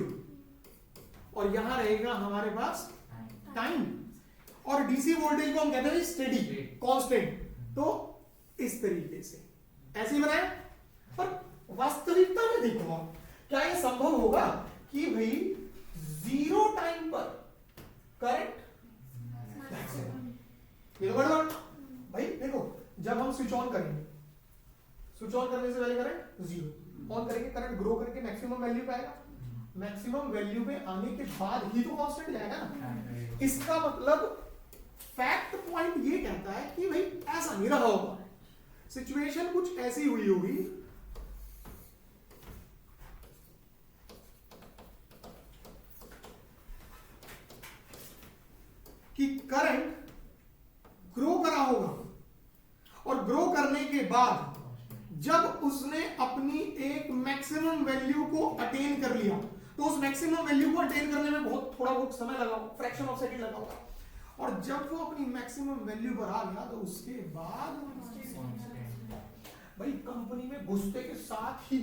और यहां रहेगा हमारे पास टाइम, और डीसी वोल्टेज को हम कहते हैं स्टेडी कांस्टेंट। तो इस तरीके से ऐसे ही बनाया, पर वास्तविकता में देखो क्या ये संभव होगा कि भाई 0 टाइम पर करंट, भाई देखो जब हम स्विच ऑन करेंगे, स्विच ऑन करने से पहले करंट 0, ऑन करेंगे करंट ग्रो करके मैक्सिमम वैल्यू पे आएगा, मैक्सिमम वैल्यू पे आने के बाद ही तो कांस्टेंट जाएगा ना। इसका मतलब फैक्ट पॉइंट ये कहता है कि भाई ऐसा नहीं रहा होगा, सिचुएशन कुछ ऐसी हुई होगी कि करंट ग्रो करा होगा, और ग्रो करने के बाद जब उसने अपनी एक मैक्सिमम वैल्यू को अटेन कर लिया, तो उस मैक्सिमम वैल्यू को अटेन करने में थोड़ा बहुत समय लगा, फ्रैक्शन ऑफ सेकंड लगा होगा, और जब वो अपनी मैक्सिमम वैल्यू पर आ गया तो उसके बाद भाई कंपनी में घुसते के साथ ही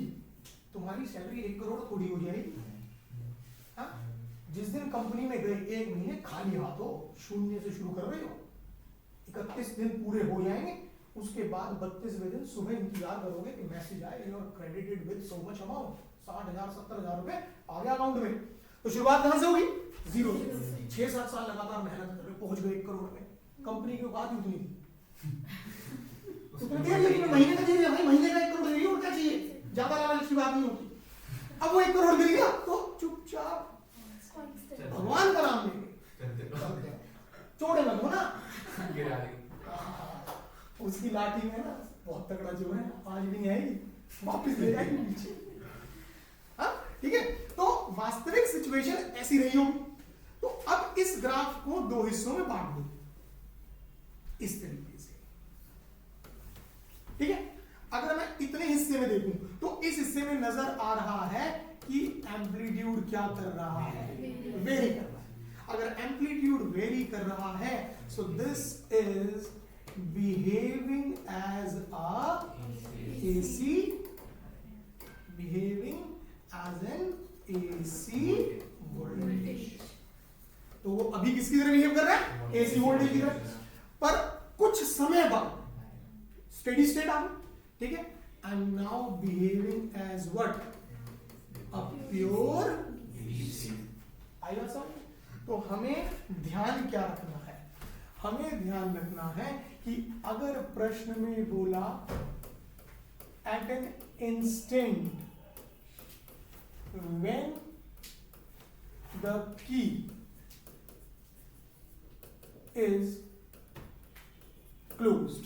तुम्हारी सैलरी 1 करोड़ थोड़ी हो जाएगी। हाँ? जिस दिन कंपनी में गए 1 महीने खाली हाथों शून्य से शुरू कर रहे हो, 31 दिन पूरे हो जाएंगे, उसके बाद 32वें दिन सुबह इंतजार करोगे कि मैसेज आए you are credited with so much amount, 60,000 70,000 रुपए आ गया अकाउंट में। तो शुरुआत कहां से होगी? 0 से। 6-7 साल लगातार मेहनत कर रहे, पहुंच गए 1 करोड़ में। कंपनी की औकात उतनी थी, तो लेकिन महीने का चाहिए भाई, महीने का 1 करोड़ चाहिए, और क्या चाहिए, ज्यादा लालच की बात नहीं होती। अब वो 1 करोड़ मिल गया तो चुपचाप भगवान का नाम लेंगे, चोड़े मत हो ना, उसकी लाठी में ना बहुत तगड़ा जो है आज भी नहीं आएगी, वापस ले जाएगी पीछे। हाँ, ठीक है, तो वास्तविक सिचुएशन ऐसी रही होगी। तो अब इस ग्राफ को दो हिस्सों में बांट दो इस तरीके से, ठीक है। अगर मैं इतने हिस्से में देखूं तो इस हिस्से में नजर आ रहा है कि एम्पलीट्यूड क्या कर रहा है, वेरी कर रहा है। अगर एम्पलीट्यूड वेरी कर रहा है, so this is behaving as a AC, behaving as an AC voltage. तो वो अभी किसकी तरह बिहेव कर रहा है, AC वोल्टेज की तरह। पर कुछ समय बाद स्टेडी स्टेट आ गई, ठीक है, and now behaving as what, a pure DC। आई बात समझ? तो हमें ध्यान क्या रखना है, हमें ध्यान रखना है कि अगर प्रश्न में बोला at an instant when the key is closed,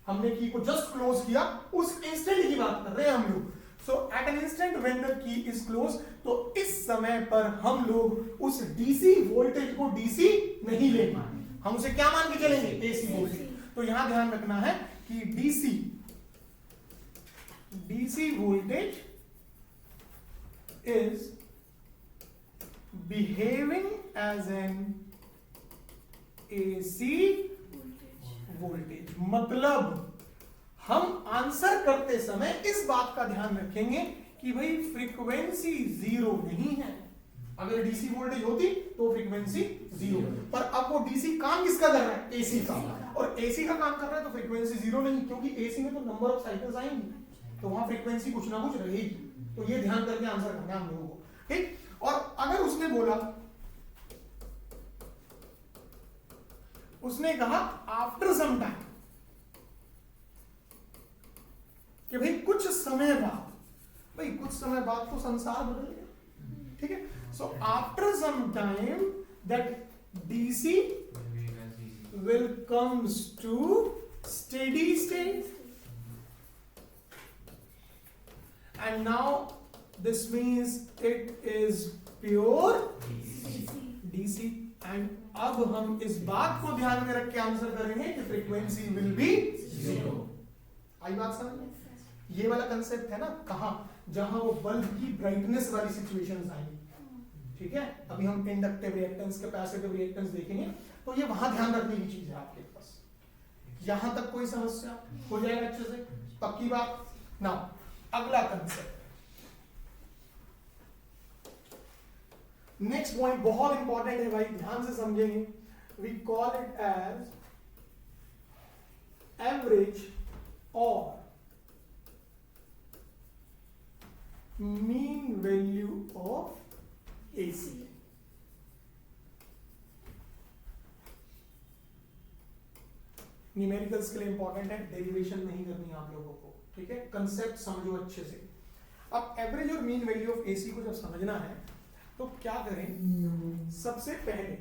हमने की को जस्ट क्लोज किया, उस इंस्टेंट की बात कर रहे हैं हम लोग। So at an instant when the key is close, तो इस समय पर हम लोग उस डीसी वोल्टेज को डीसी नहीं लेंगे, हम उसे क्या मान के चलेंगे, एसी वोल्टेज। तो यहां ध्यान रखना है कि DC voltage is behaving as an AC voltage. मतलब हम आंसर करते समय इस बात का ध्यान रखेंगे कि भाई फ्रीक्वेंसी जीरो नहीं है। अगर डीसी वोल्टेज होती तो फ्रीक्वेंसी जीरो, पर अब वो डीसी काम किसका कर रहा है, एसी का, और एसी का काम कर रहा है तो फ्रीक्वेंसी जीरो नहीं, क्योंकि एसी में तो नंबर ऑफ साइकिल्स आएंगी, तो वहां फ्रीक्वेंसी कुछ ना कुछ रहेगी। तो ये ध्यान करके आंसर करना है हम लोगों को, ठीक। और अगर उसने बोला, उसने कहा आफ्टर सम टाइम, कि भाई कुछ समय बाद, भाई कुछ समय बाद तो संसार बदल गया, ठीक है। So after some time that DC will comes to steady state, and now this means it is pure DC, and अब हम इस बात को ध्यान में रख के आंसर करेंगे कि फ्रीक्वेंसी विल बी जीरो। आई बात समझ? ये वाला कंसेप्ट है ना, कहां, जहां वो बल्ब की ब्राइटनेस वाली सिचुएशंस आएंगी, ठीक है। अभी हम इंडक्टिव रिएक्टेंस, कैपेसिटिव रिएक्टेंस देखेंगे, तो ये वहां ध्यान रखने की चीज है आपके पास। यहां तक कोई समस्या हो जाएगा अच्छे से, पक्की बात ना। अगला कंसेप्ट, नेक्स्ट पॉइंट बहुत इंपॉर्टेंट है भाई, ध्यान से समझेंगे। We call it as average और mean value of AC. Numericals के लिए इंपॉर्टेंट है, डेरिवेशन नहीं करनी आप लोगों को, ठीक है। कंसेप्ट समझो अच्छे से। अब एवरेज और मीन वैल्यू ऑफ एसी को जब समझना है तो क्या करें, सबसे पहले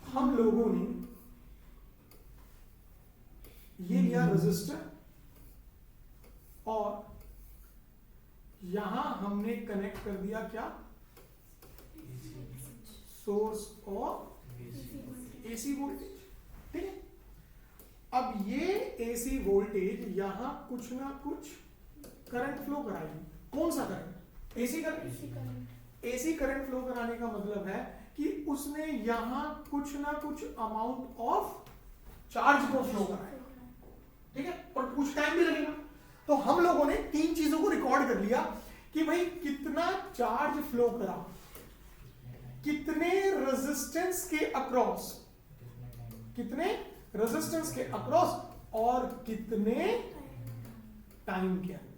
हम लोगों ने ये लिया रेजिस्टर, और यहां हमने कनेक्ट कर दिया क्या, सोर्स और एसी वोल्टेज, ठीक है। अब ये एसी वोल्टेज यहां कुछ ना कुछ करंट फ्लो कराएगी। कौन सा current, AC current. AC current flow कराने का मतलब है कि उसने यहां कुछ ना कुछ अमाउंट ऑफ चार्ज को फ्लो कराएगा, ठीक है, और कुछ टाइम भी लगेगा। तो हम लोगों ने तीन चीजों को रिकॉर्ड कर लिया कि भाई कितना चार्ज फ्लो करा, कितने रेजिस्टेंस के अक्रॉस, कितने रेजिस्टेंस के अक्रॉस, और कितने टाइम के अंदर।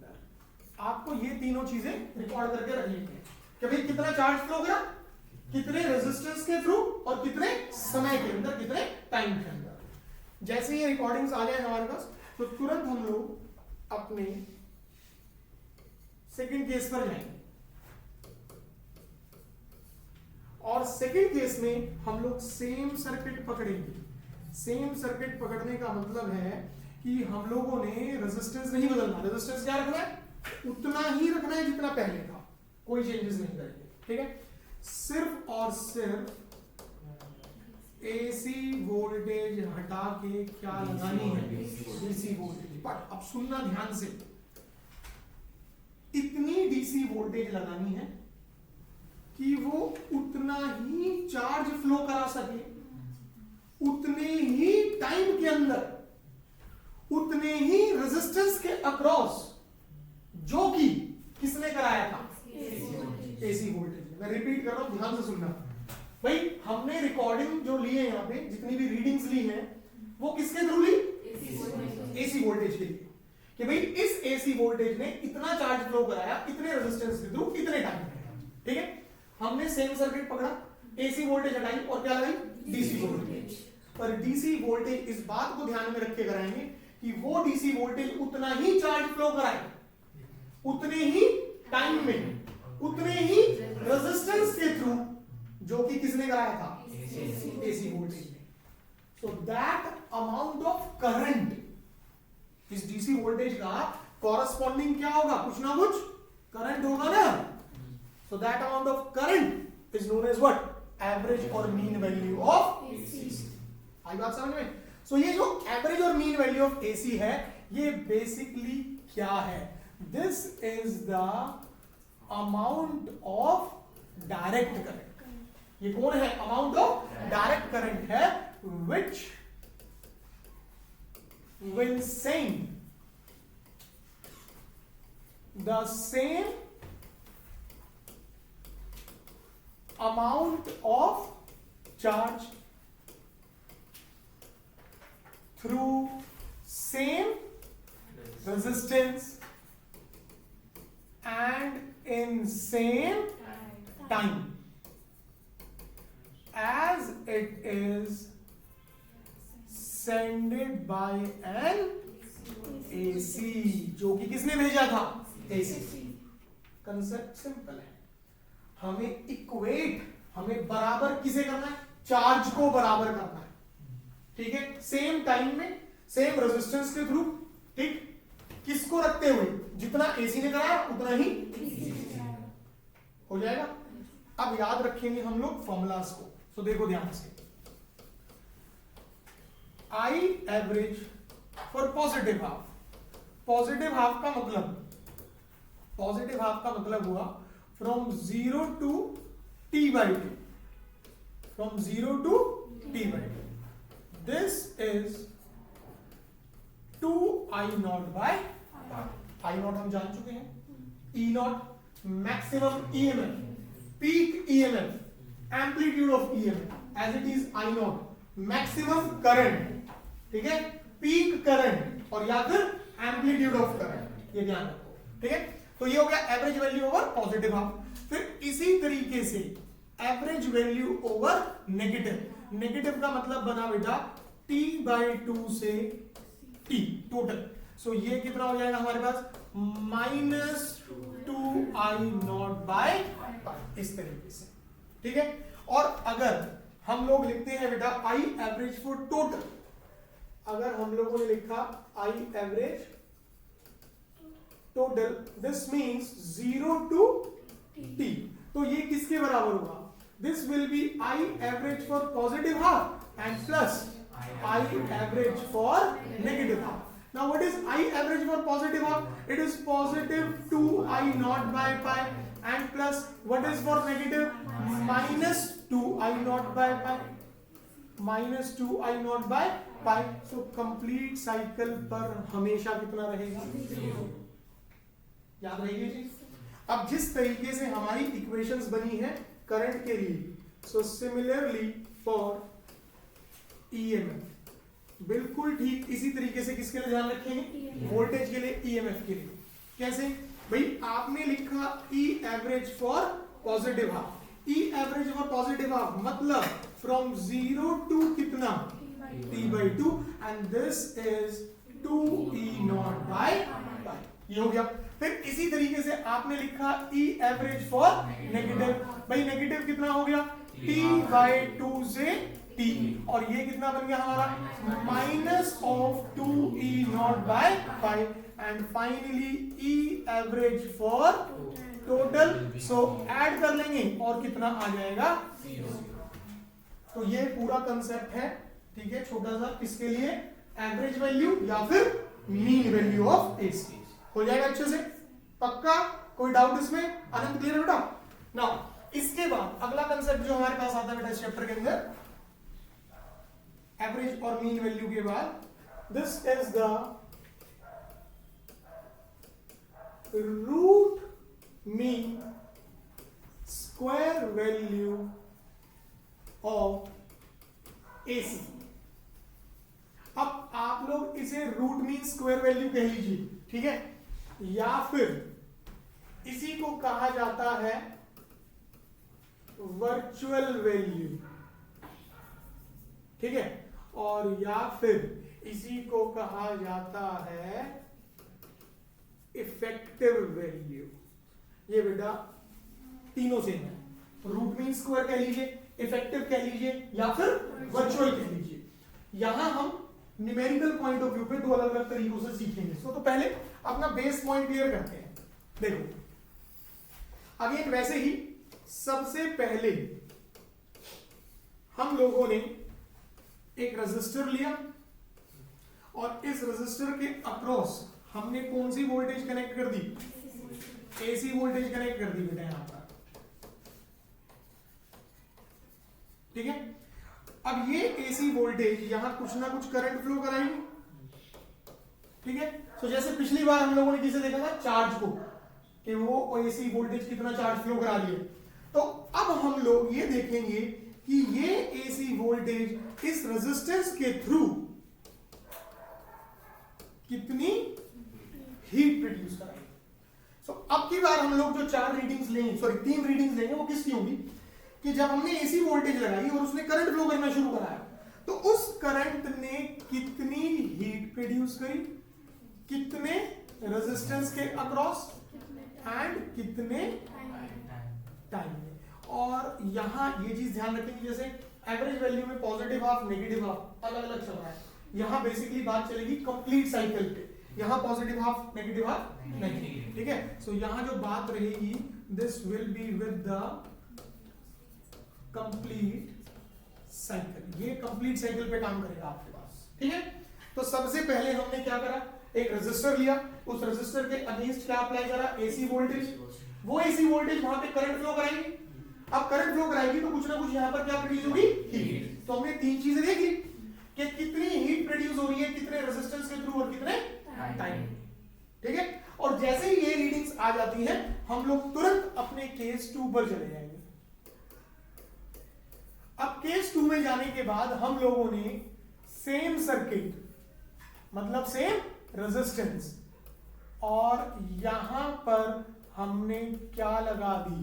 आपको ये तीनों चीजें रिकॉर्ड करके रखनी है कि भाई कितना चार्ज फ्लो गया, कितने रेजिस्टेंस के थ्रू, और कितने समय के अंदर, कितने टाइम के अंदर। जैसे ये रिकॉर्डिंग्स आ जाए हमारे पास, तो तुरंत हम लोग अपने सेकंड केस पर जाएंगे, और सेकंड केस में हम लोग सेम सर्किट पकड़ेंगे। सेम सर्किट पकड़ने का मतलब है कि कि हम लोगों ने रेजिस्टेंस नहीं बदलना, रेजिस्टेंस क्या रखना है, उतना ही रखना है जितना पहले था, कोई चेंजेस नहीं करेंगे, ठीक है। सिर्फ और सिर्फ एसी वोल्टेज हटा के क्या लगानी है, डीसी वोल्टेज। बट अब सुनना ध्यान से, इतनी डीसी वोल्टेज लगानी है कि वो उतना ही चार्ज फ्लो करा सके, उतने ही टाइम के अंदर, उतने ही रेजिस्टेंस के अक्रॉस, जो कि किसने कराया था, एसी वोल्टेज। मैं रिपीट कर रहा हूं, ध्यान से सुनना भाई। हमने रिकॉर्डिंग जो ली है यहाँ पे, जितनी भी रीडिंग्स ली हैं, वो किसके थ्रू ली, एसी वोल्टेज के लिए, कि भाई इस एसी वोल्टेज ने इतना चार्ज फ्लो कराया इतने रेजिस्टेंस के थ्रू इतने टाइम में, ठीक है। हमने सेम सर्किट पकड़ा, एसी वोल्टेज हटाई और क्या लगाई, डीसी वोल्टेज। पर डीसी वोल्टेज इस बात को ध्यान में रख के कराएंगे कि वो डीसी वोल्टेज उतना ही चार्ज फ्लो कराए, उतने ही टाइम में, उतने ही रेजिस्टेंस के थ्रू, जो कि किसने कराया था, एसी वोल्टेज ने। So that amount of current, इस डीसी वोल्टेज का कॉरस्पॉन्डिंग क्या होगा, कुछ ना कुछ करंट होगा ना। So that amount of current is known as what, average और मीन वैल्यू ऑफ एसी। आई बात समझ में। सो ये जो एवरेज और मीन वैल्यू ऑफ एसी है, ये बेसिकली क्या है, this is the amount of direct current. ये कौन है, अमाउंट ऑफ डायरेक्ट करंट है, which will send the same amount of charge through same resistance and in same time as it is sended by an AC, जो कि किसने भेजा था, AC। Concept simple है, हमें इक्वेट, हमें बराबर किसे करना है, चार्ज को बराबर करना है, ठीक है, सेम टाइम में, सेम रेजिस्टेंस के थ्रू, ठीक, किसको रखते हुए, जितना एसी ने कराया उतना ही हो जाएगा। अब याद रखेंगे हम लोग फॉर्मूलाज को, तो देखो ध्यान से, I average for positive half, positive half का मतलब, पॉजिटिव हाफ का मतलब हुआ from 0 to t by 2, from 0 to t by 2, this is 2 I naught by I naught हम जान चुके हैं, E naught maximum EMF, peak EMF, amplitude of EMF as it is I naught, maximum current, ठीक है, peak current और या फिर amplitude of current, ये ध्यान रखो, ठीक है। तो ये हो गया average value over positive half. फिर इसी तरीके से average value over negative, negative का मतलब बना बेटा t by 2 से t टोटल। सो ये कितना हो जाएगा हमारे पास, -2I naught by, इस तरीके से, ठीक है। और अगर हम लोग लिखते हैं बेटा I एवरेज फॉर टोटल, अगर हम लोगों ने लिखा I average total, this means 0 to t, तो ये किसके बराबर होगा, this will be I average for positive half and plus I average for negative half. Now what is I average for positive half? It is positive 2I naught by pi and plus what is for negative, minus 2I naught by pi, minus 2I naught by pi. So complete cycle पर हमेशा कितना रहेगा, याद रहेगी चीज। अब जिस तरीके से हमारी इक्वेशंस बनी है करंट के लिए, so similarly for EMF, बिल्कुल ठीक इसी तरीके से किसके लिए ध्यान रखेंगे, वोल्टेज के लिए, EMF के लिए। कैसे भाई, आपने लिखा E average for positive half, E average for positive half मतलब फ्रॉम 0 टू कितना, t by 2 and this is 2E naught by pi, ये हो गया। फिर इसी तरीके से आपने लिखा E एवरेज फॉर नेगेटिव, भाई नेगेटिव कितना हो गया, t by 2 से टी, और ये कितना बन गया हमारा minus of 2E0/5, and finally E average for total. So add कर लेंगे और कितना आ जाएगा 0। तो ये पूरा कंसेप्ट है, ठीक है, छोटा सा, किसके लिए, एवरेज वैल्यू या फिर मीन वैल्यू ऑफ एसी। हो जाएगा अच्छे से, पक्का, कोई डाउट इसमें? आनंद क्लियर है बेटा? नाउ इसके बाद अगला कंसेप्ट जो हमारे पास आता है बेटा इस चैप्टर के अंदर, एवरेज और मीन वैल्यू के बाद, this is the root mean square value of AC. अब आप लोग इसे रूट मीन स्क्वायर वैल्यू कह लीजिए, ठीक है, या फिर इसी को कहा जाता है वर्चुअल वैल्यू, ठीक है, और या फिर इसी को कहा जाता है इफेक्टिव वैल्यू। ये बेटा तीनों सेम है, रूट मीन स्क्वायर कह लीजिए, इफेक्टिव कह लीजिए, या फिर वर्चुअल कह लीजिए। यहां हम न्यूमेरिकल पॉइंट ऑफ व्यू पे दो अलग अलग तरीकों से सीखेंगे। तो पहले अपना बेस पॉइंट क्लियर करते हैं। देखो अगेन वैसे ही सबसे पहले हम लोगों ने एक रजिस्टर लिया और इस रजिस्टर के अक्रॉस हमने कौन सी वोल्टेज कनेक्ट कर दी, एसी वोल्टेज कनेक्ट कर दी बेटा यहां पर, ठीक है। अब ये एसी वोल्टेज यहां कुछ ना कुछ करंट फ्लो कराएगी, ठीक है। तो जैसे पिछली बार हम लोगों ने किसे देखा था, चार्ज को, कि वो एसी वोल्टेज कितना चार्ज फ्लो करा रही है। तो अब हम लोग ये देखेंगे कि ये एसी वोल्टेज इस रेजिस्टेंस के थ्रू कितनी हीट प्रोड्यूस कराएगी। सो अब की बार हम लोग जो तीन रीडिंग्स लेंगे वो किसकी होंगी, कि जब हमने एसी वोल्टेज लगाई और उसने करंट फ्लो करना शुरू कराया, तो उस करंट ने कितनी हीट प्रोड्यूस करी, कितने रेजिस्टेंस के अक्रॉस एंड कितने टाइम में। और यहां ये चीज ध्यान रखेंगे, जैसे एवरेज वैल्यू में पॉजिटिव हाफ नेगेटिव हाफ अलग अलग चल रहा है, यहां बेसिकली बात चलेगी कंप्लीट साइकिल पे, यहां positive half negative half negative, ठीक है। सो यहां जो बात रहेगी, this will be with the complete cycle, ये कंप्लीट साइकिल पे काम करेगा आपके पास, ठीक है। तो सबसे पहले हमने क्या करा, एक रेजिस्टर लिया, उस रेजिस्टर के अगेंस्ट क्या अप्लाई करा, एसी वोल्टेज। वो एसी वोल्टेज वहां पे करंट फ्लो कराएगी। अब करंट फ्लो कराएगी तो कुछ ना कुछ यहां पर क्या प्रोड्यूस होगी, हीट। तो हमने तीन चीजें देखी कि कितनी हीट प्रोड्यूस हो रही है, कितने रेजिस्टेंस के थ्रू और कितने टाइम, ठीक है। और जैसे ही ये रीडिंग्स आ जाती हैं, हम लोग तुरंत अपने केस 2 पर चले जाएंगे। अब केस 2 में जाने के बाद हम लोगों ने सेम सर्किट, मतलब सेम रेजिस्टेंस, और यहां पर हमने क्या लगा दी,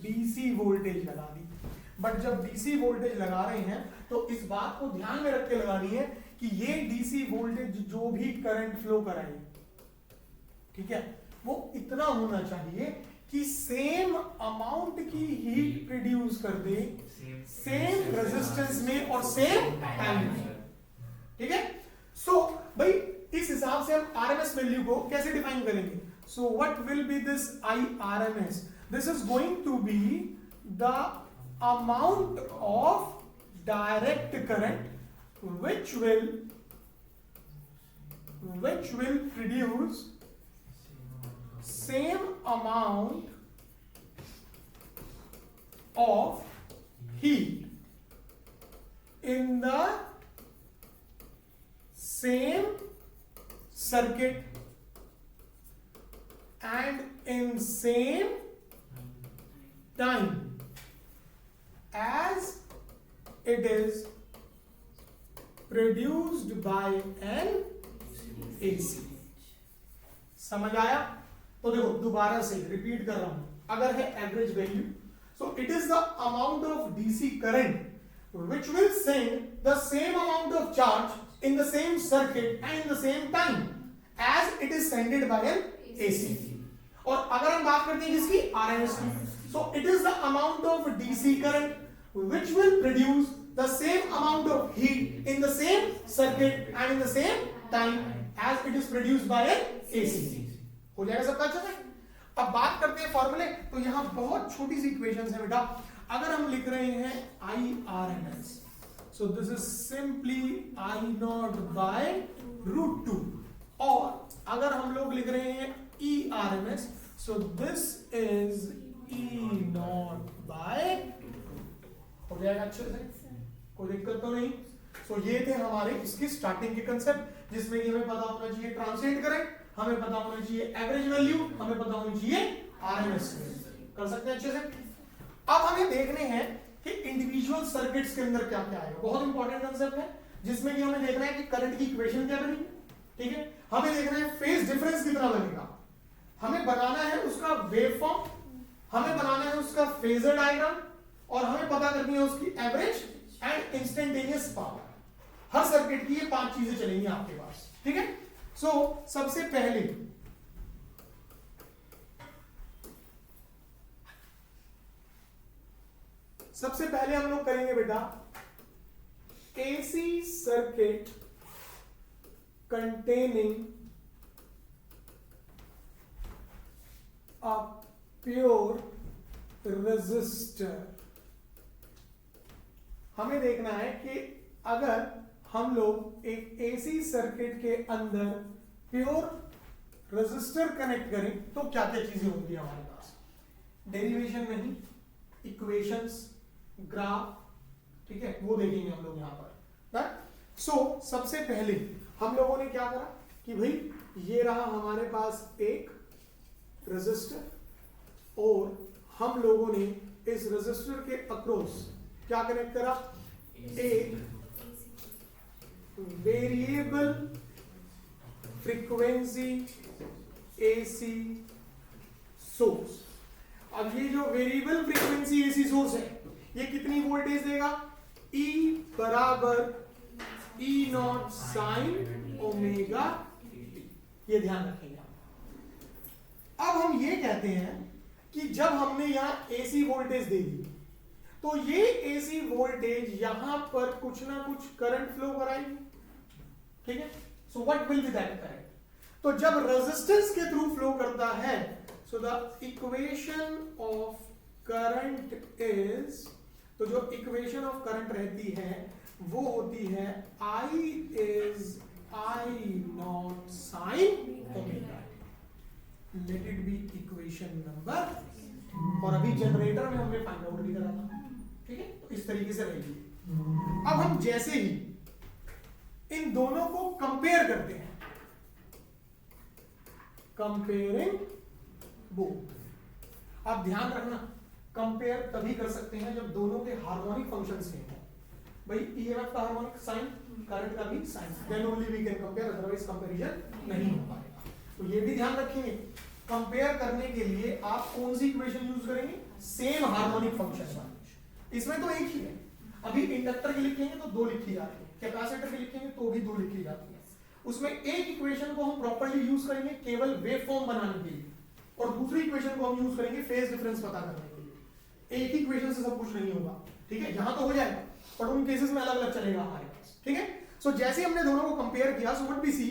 डीसी वोल्टेज लगा दी। बट जब डीसी वोल्टेज लगा रहे हैं तो इस बात को ध्यान में रख के लगानी है कि ये डीसी वोल्टेज जो भी करंट फ्लो कराए, ठीक है, वो इतना होना चाहिए कि सेम अमाउंट की हीट प्रोड्यूस कर दे, सेम रेजिस्टेंस में और सेम टाइम में, ठीक है। सो भाई इस हिसाब से हम आरएमएस वैल्यू को कैसे डिफाइन करेंगे। So what will be this IRMS? This is going to be the amount of direct current which will produce same amount of heat in the same circuit and in same time as it is produced by an AC। समझ आया? तो देखो दोबारा से repeat कर रहा हूं, अगर है average value, so it is the amount of DC current which will send the same amount of charge in the same circuit and in the same time as it is sent by an AC। और अगर हम बात करते हैं जिसकी RMS की, so it is the amount of DC current which will produce the same amount of heat in the same circuit and in the same time as it is produced by an AC. हो जाएगा सबका अच्छे से? अब बात करते हैं फॉर्मूले। तो यहां बहुत छोटी सी इक्वेशंस है बेटा। अगर हम लिख रहे हैं IRMS, so this is simply I naught by √2, और अगर हम लोग लिख रहे हैं ERMS, so this is E naught by, हो जाएगा अच्छे से, कोई दिक्कत तो नहीं। सो ये थे हमारे इसकी स्टार्टिंग के कंसेप्ट, जिसमें कि हमें पता होना चाहिए ट्रांसलेट करंट, हमें पता होना चाहिए एवरेज वैल्यू, हमें पता होना चाहिए आरएमएस। कर सकते हैं अच्छे से। अब हमें देखने हैं कि इंडिविजुअल सर्किट्स के अंदर क्या क्या आएगा। बहुत इंपॉर्टेंट कंसेप्ट है, जिसमें कि हमें देखना है कि करंट की इक्वेशन क्या बनेगी, ठीक है। हमें देखना है फेज डिफरेंस कितना बनेगा, हमें बनाना है उसका वेवफॉर्म, हमें बनाना है उसका फेजर डायग्राम, और हमें पता करनी है उसकी average and instantaneous power. Her circuit की ये 5 चीजें चलेंगी आपके पास, ठीक है। सो सबसे पहले हम लोग करेंगे बेटा AC circuit containing a pure resistor। हमें देखना है कि अगर हम लोग एक एसी सर्किट के अंदर प्योर रेजिस्टर कनेक्ट करें तो क्या क्या चीजें होंगी हमारे पास। डेरिवेशन नहीं, इक्वेशंस, ग्राफ, ठीक है, वो देखेंगे हम लोग यहां पर। सो सबसे पहले हम लोगों ने क्या करा कि भाई ये रहा हमारे पास एक रेजिस्टर, और हम लोगों ने इस रेजिस्टर के अक्रॉस क्या कनेक्ट करा, एक वेरिएबल फ्रीक्वेंसी एसी सोर्स। अब ये जो वेरिएबल फ्रीक्वेंसी एसी सोर्स है ये कितनी वोल्टेज देगा, E बराबर E naught sine omega T. ये ध्यान रखेंगे आप। अब हम ये कहते हैं कि जब हमने यहां एसी वोल्टेज दे दी तो ये एसी वोल्टेज यहां पर कुछ ना कुछ करंट फ्लो कराएगी, ठीक है। सो what will B that current. तो जब रेजिस्टेंस के थ्रू फ्लो करता है, so the equation of current is, तो जो इक्वेशन ऑफ करंट रहती है वो होती है I is I naught sin omega. Let it be equation number, और अभी जनरेटर में हमने फाइंड आउट भी करा था, ठीक है। तो इस तरीके से रहेगी। अब हम जैसे ही इन दोनों को कंपेयर करते हैं, कंपेयरिंग बोथ। आप ध्यान रखना, कंपेयर तभी कर सकते हैं जब दोनों के हार्मोनिक फंक्शन सेम हो। भाई ईएमएफ का हार्मोनिक साइन, करंट का भी sine, then only we can compare, otherwise comparison नहीं हो पाएगा। तो ये भी ध्यान रखेंगे, कंपेयर करने के लिए आप कौन सी इक्वेशन यूज करेंगे, सेम हार्मोनिक फंक्शन वाली। इसमें तो एक ही है। अभी इंडक्टर की लिखेंगे तो 2 लिखी जाती है, कैपेसिटर की लिखेंगे तो भी 2 लिखी जाती है। उसमें एक इक्वेशन को हम प्रॉपर्ली यूज करेंगे केवल वेव फॉर्म बनाने के लिए, और दूसरी इक्वेशन को हम यूज करेंगे फेज डिफरेंस पता करने के लिए। एक ही इक्वेशन से सब कुछ नहीं होगा, ठीक है। यहां तो हो जाएगा पर उन केसेस में अलग अलग चलेगा हमारे पास, ठीक है। सो जैसे हमने दोनों को कंपेयर किया, सो व्हाट वी सी,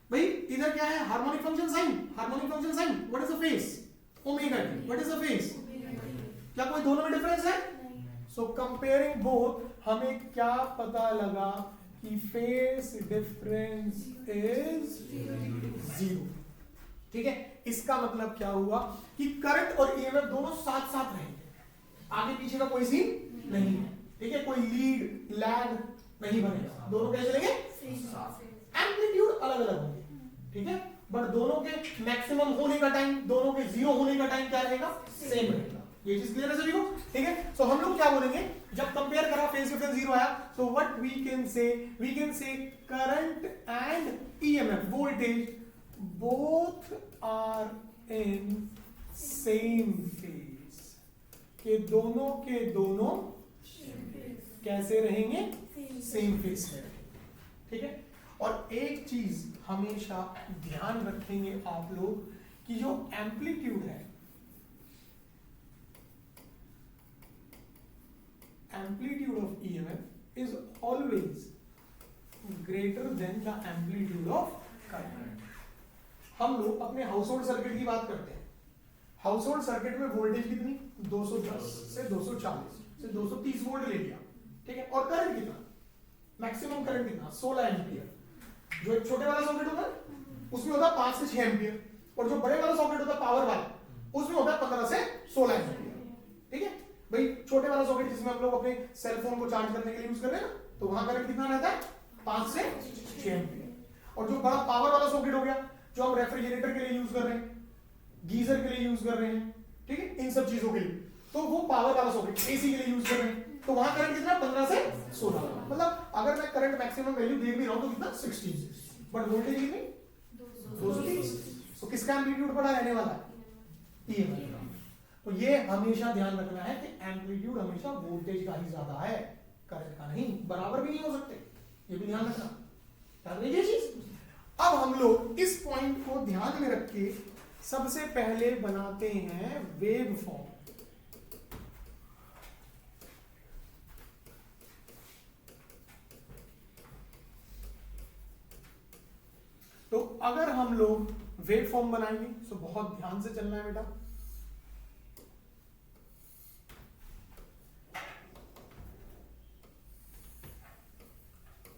भाई इधर क्या है, harmonic function sine, harmonic function sine, what is the phase, omega T, what is the phase, क्या कोई दोनों में डिफरेंस है। सो कंपेयरिंग बोथ हमें क्या पता लगा कि फेज डिफरेंस इज 0, ठीक है। इसका मतलब क्या हुआ कि करंट और ईएमएफ दोनों साथ साथ रहेंगे, आगे पीछे का कोई सीन नहीं है, ठीक है। कोई लीड लैग नहीं बनेगा, दोनों कैसे चलेंगे, एम्पलीट्यूड अलग अलग होंगे, ठीक है। बट दोनों के मैक्सिमम होने का टाइम, दोनों के 0 होने का टाइम क्या रहेगा, सेम रहेगा। ये चीज क्लियर है सभी को, ठीक है। सो हम लोग क्या बोलेंगे, जब कंपेयर करा फेज डिफरेंस 0 आया, so what we can say current and EMF voltage both are in same phase, के दोनों कैसे रहेंगे, सेम फेज में, ठीक है। और एक चीज हमेशा ध्यान रखेंगे आप लोग कि जो एम्पलीट्यूड है, always greater than the amplitude of current. हम लोग अपने हाउस होल्ड सर्किट की बात करते हैं। हाउस होल्ड सर्किट में वोल्टेज कितनी, 210 से 240 से 230 वोल्ट ले लिया, ठीक है। और करंट कितना, मैक्सिमम करंट कितना, 16 एम्पियर। जो एक छोटे वाला सॉकेट होता है उसमें होता है 5 से 6 एम्पियर, और जो बड़े वाला सॉकेट होता है पावर वाला उसमें होता है 15 से 16 एम्पियर, ठीक है भाई। छोटे वाला सॉकेट जिसमें हम लोग अपने सेल फोन को चार्ज करने के लिए यूज कर रहे हैं ना, तो वहां करंट कितना रहता है, 5 से 6 एम्पियर। और जो बड़ा पावर वाला सॉकेट हो गया, जो हम रेफ्रिजरेटर के लिए यूज कर रहे हैं, गीजर के लिए यूज कर रहे हैं, ठीक है, इन सब चीजों के लिए, तो वो पावर वाला सॉकेट एसी के लिए यूज कर रहे हैं, तो वहां करंट कितना, 15 से 16। मतलब अगर मैं करंट मैक्सिमम वैल्यू देख भी रहा हूं तो कितना, 16, बट वोल्टेज कितनी, 230। तो किसका एम्पलीट्यूड बड़ा रहने वाला है, ईएमएफ का। तो ये हमेशा ध्यान रखना है कि एम्पलीट्यूड हमेशा वोल्टेज का ही ज्यादा है, करंट का नहीं। बराबर भी नहीं हो सकते, ये भी ध्यान रखना, ध्यान रखिए चीज। अब हम लोग इस पॉइंट को ध्यान में रख के सबसे पहले बनाते हैं वेव फॉर्म। तो अगर हम लोग वेव फॉर्म बनाएंगे तो बहुत ध्यान से चलना है बेटा।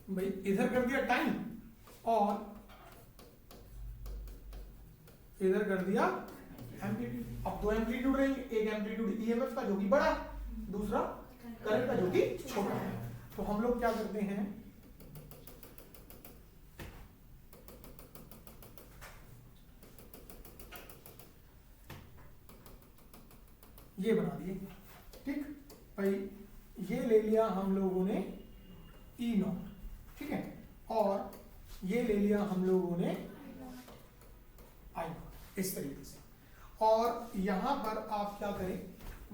भाई इधर कर दिया टाइम और इधर कर दिया एम्पलीट्यूड। अब दो एम्पलीट्यूड रहेंगे, एक एम्पलीट्यूड ईएमएफ का जो कि बड़ा है, दूसरा करंट का जो कि छोटा है। तो हम लोग क्या करते हैं, ये बना दिए, ठीक भाई। ये ले लिया हम लोगों ने ई नॉट, ठीक है, और ये ले लिया हम लोगों ने आई नॉट, इस तरीके से। और यहां पर आप क्या करें,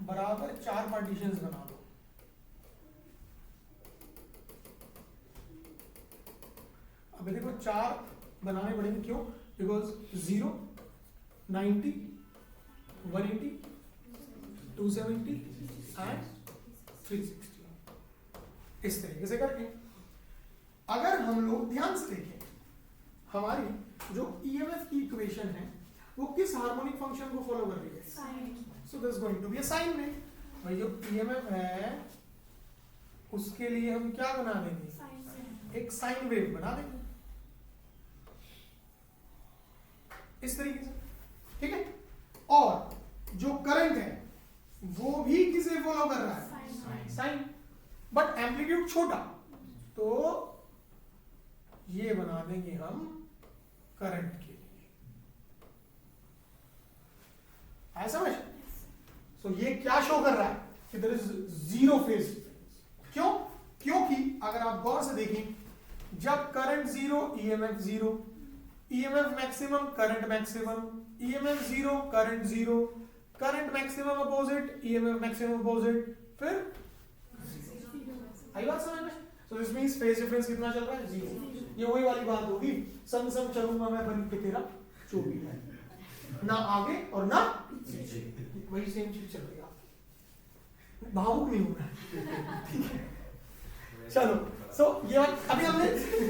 बराबर 4 पार्टीशंस बना दो। अब देखो 4 बनाने पड़ेंगे, क्यों, बिकॉज 0, 90, 180, 270 एंड 360, इस तरीके से करके। अगर हम लोग ध्यान से देखें, हमारी जो ईएमएफ की इक्वेशन है वो किस हार्मोनिक फंक्शन को फॉलो कर रही है, so this going to be a sine wave. भाई जो ईएमएफ है उसके लिए हम क्या बना देंगे, एक साइन वेव बना देंगे इस तरीके से, ठीक है। और जो करंट है वो भी किसे फॉलो कर रहा है, साइन, बट एम्पलीट्यूड छोटा, तो ये बना देंगे हम करंट के लिए। आया समझ। सो ये क्या शो कर रहा है कि देयर इज 0 फेज डिफरेंस। क्यों, क्योंकि अगर आप गौर से देखें, जब current 0 EMF 0, EMF maximum current maximum, EMF 0 current 0, current maximum opposite, EMF maximum opposite, फिर आई बात समझ में। So this means phase difference कितना चल रहा है, 0। ये वही वाली बात होगी, संग संग चलूंगा मैं बन के तेरा चोटी है, ना आगे और ना पीछे, वही सेम चीज चल रही है। भावुक नहीं होना, ठीक है। चलो, सो ये अभी हमने से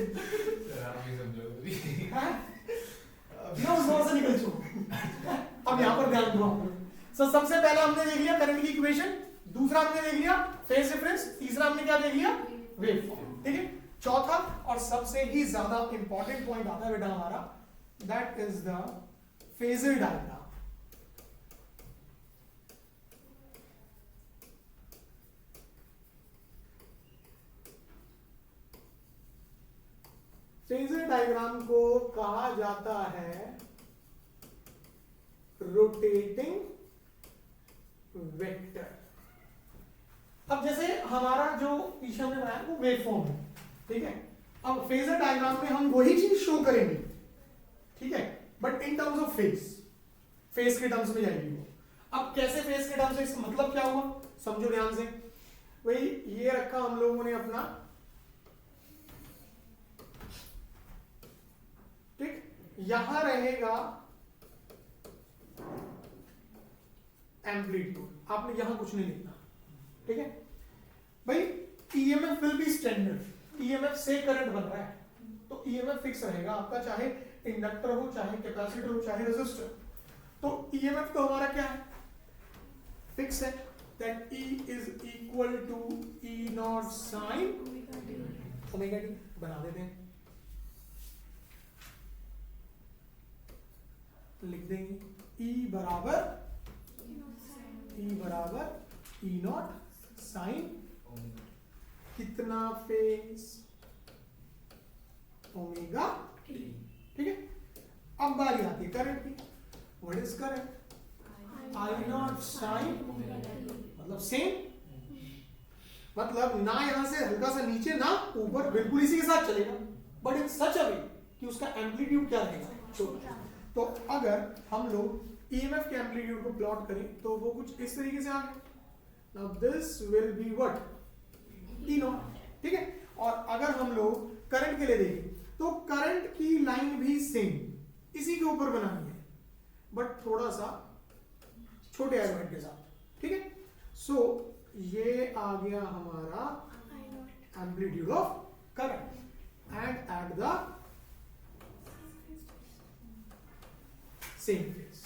निकल चुका। अब यहाँ पर ध्यान दो। सो सबसे पहले हमने देख लिया करंट की इक्वेशन, दूसरा हमने देख लिया फेज डिफरेंस, तीसरा हमने क्या देख लिया, वेव फॉर्म, ठीक है। चौथा और सबसे ही ज्यादा इंपॉर्टेंट पॉइंट आता है बेटा हमारा, that is the phasor diagram. Phasor diagram को कहा जाता है रोटेटिंग वेक्टर। अब जैसे हमारा जो पीछे हमने बनाया वो वेवफॉर्म है, ठीक है। अब फेजर डायग्राम में हम वही चीज शो करेंगे, ठीक है, but in terms of phase, phase के टर्म्स में जाएगी वो। अब कैसे फेज के टर्म्स में, इसका मतलब क्या हुआ, समझो ध्यान से। वही ये रखा हम लोगों ने अपना, ठीक, यहां रहेगा एम्पलीट्यूड, आपने यहां कुछ नहीं लिखना, ठीक है भाई। EMF will B standard, EMF से करंट बन रहा है, तो ईएमएफ फिक्स रहेगा आपका, चाहे इंडक्टर हो, चाहे कैपेसिटर हो, चाहे रेजिस्टर। तो ईएमएफ तो हमारा क्या है, फिक्स है, that E is equal to E naught sine omega t. बना देते हैं, लिख देंगे E बराबर E नॉट साइन कितना फेज ओमेगा टी। ठीक है, अब बारी आती है करंट की। What is current? I naught sine, मतलब सेम, मतलब ना यहां से हल्का सा नीचे ना ऊपर, बिल्कुल इसी के साथ चलेगा, बट इन सच अ वे कि उसका एम्पलीट्यूड क्या रहेगा, छोटा। तो अगर हम लोग ईएमएफ के एम्पलीट्यूड को प्लॉट करें तो वो कुछ इस तरीके से आ गया। Now this will be what, E not. ठीक है, और अगर हम लोग करंट के लिए देखें तो करंट की लाइन भी सेम इसी के ऊपर बनानी है, बट थोड़ा सा छोटे एलिमेंट के साथ। ठीक है, सो ये आ गया हमारा amplitude of current and at the same phase.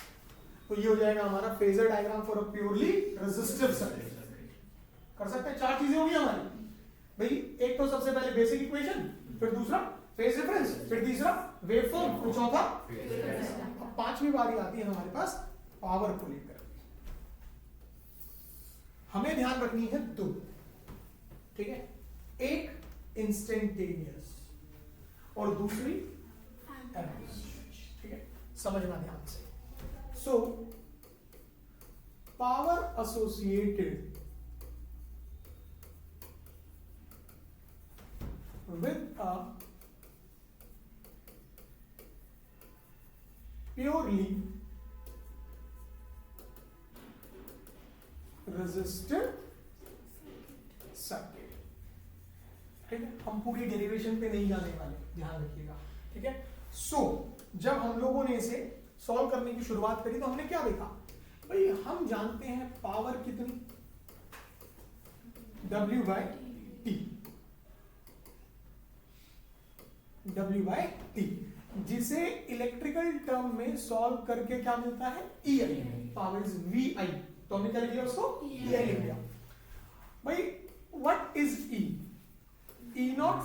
तो ये हो जाएगा हमारा phasor diagram for a purely resistive circuit. कर सकते हैं, चार चीजें होंगी हमारी भाई। एक तो सबसे पहले बेसिक इक्वेशन, फिर दूसरा फेज डिफरेंस, फिर तीसरा वेवफॉर्म, फिर चौथा। अब पांचवी बारी आती है हमारे पास पावर को लेकर। हमें ध्यान रखनी है दो, ठीक है, एक इंस्टेंटेनियस और दूसरी एवरेज। ठीक है, समझना ध्यान से। So power associated with a purely resistive circuit। ठीक है, हम पूरी डेरिवेशन पे नहीं जाने वाले, ध्यान रखिएगा। ठीक है, सो जब हम लोगों ने इसे सॉल्व करने की शुरुआत करी तो हमने क्या देखा भाई, हम जानते हैं पावर कितनी, W by T, W by T, जिसे इलेक्ट्रिकल टर्म में सॉल्व करके क्या मिलता है, EI, पावर इज VI। तो हमने क्या लिख लिया उसको, EI लिख लिया भाई। What is E? E not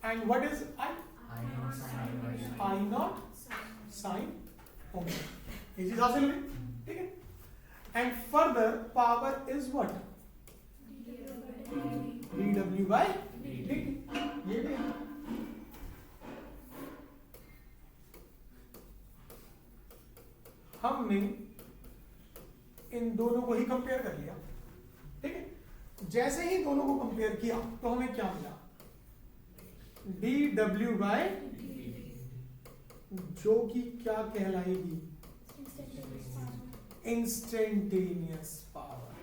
and what is I? I naught sine omega. ये चीज हासिल हुई। ठीक है, and further power is what, dW by dt। ये भी हमने इन दोनों को ही कंपेयर कर लिया। ठीक है, जैसे ही दोनों को कंपेयर किया तो हमें क्या मिला, dW by जो कि क्या कहलाएगी, इंस्टेंटेनियस पावर।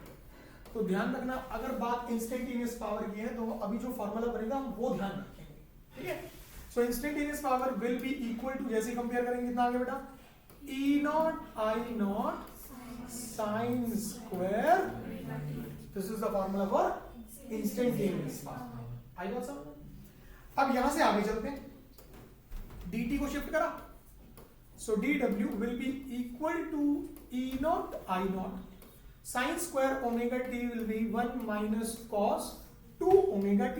तो ध्यान रखना, अगर बात इंस्टेंटेनियस पावर की है तो अभी जो फॉर्मूला बनेगा हम वो ध्यान रखेंगे। ठीक है, so instantaneous power will be equal to, जैसे कंपेयर करेंगे कितना आगे बेटा, E naught I naught sine square. This is the formula for instantaneous power. I got समझ? अब यहां से आगे चलते हैं, dt को शिफ्ट करा, so dW will be equal to E naught I naught sine square omega t will be 1 minus cos 2 omega t,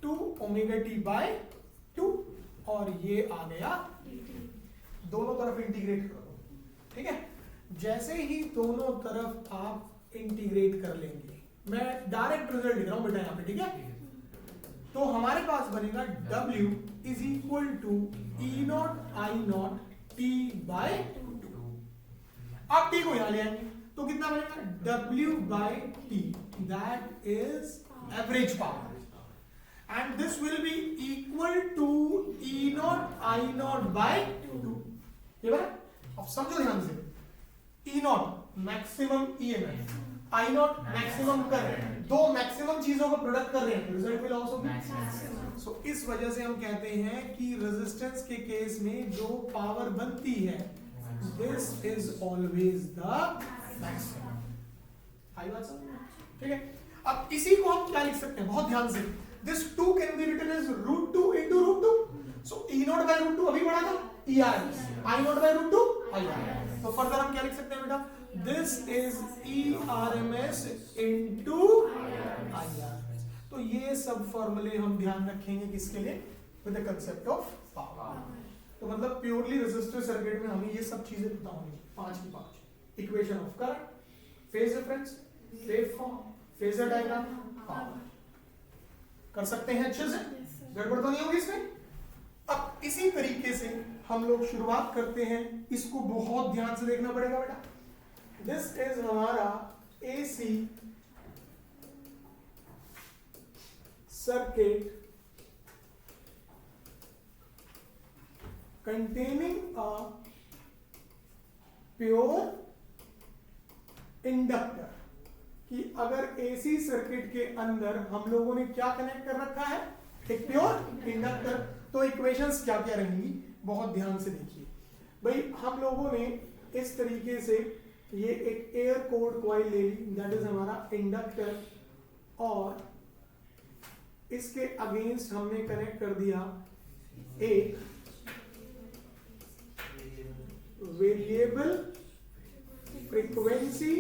2 omega t by 2, और ये आ गया, दोनों तरफ इंटीग्रेट कर दो। ठीक है, जैसे ही दोनों तरफ आप इंटीग्रेट कर लेंगे, मैं डायरेक्ट रिजल्ट लिख रहा हूं बेटा यहां पे। ठीक है, तो हमारे पास बनेगा W is equal to E naught I naught t by 2। आप t को यहां ले आएंगे तो कितना बनेगा, W by t, that is average power, and this will be equal to E naught I naught by 2। ये बना, अब समझो ध्यान से, E नॉट मैक्सिमम EMF, I नॉट मैक्सिमम करंट, दो मैक्सिमम चीजों को प्रोडक्ट कर रहे हैं, result will also be maximum. So इस वजह से हम कहते हैं कि रेजिस्टेंस के केस में जो पावर बनती है, this is always the maximum. आई बात समझ? ठीक है, अब इसी को हम क्या लिख सकते हैं, बहुत ध्यान से, this 2 can be written as √2 into √2, so E0 by √2 अभी बढ़ा था ERMS, I0 by √2 IRMS। तो फर्दर हम क्या लिख सकते हैं बेटा, this is ERMS into IRMS। तो ये सब फॉर्मूले हम ध्यान रखेंगे किसके लिए, with the concept of power. तो मतलब प्योरली रेजिस्टिव सर्किट में हमें ये सब चीजें पता होंगी, 5 की 5, equation of current, phase difference, waveform, phasor diagram, power. कर सकते हैं अच्छे से, गड़बड़ तो नहीं होगी इसमें। अब इसी तरीके से हम लोग शुरुआत करते हैं, इसको बहुत ध्यान से देखना पड़ेगा बेटा। दिस इज हमारा AC circuit containing a pure inductor, कि अगर AC सर्किट के अंदर हम लोगों ने क्या कनेक्ट कर रखा है, एक प्योर इंडक्टर, तो इक्वेशंस क्या क्या रहेंगी बहुत ध्यान से देखिए भाई। हम लोगों ने इस तरीके से ये एक एयर कोर्ड कॉइल ले ली, दैट इज हमारा इंडक्टर, और इसके अगेंस्ट हमने कनेक्ट कर दिया एक वेरिएबल फ्रीक्वेंसी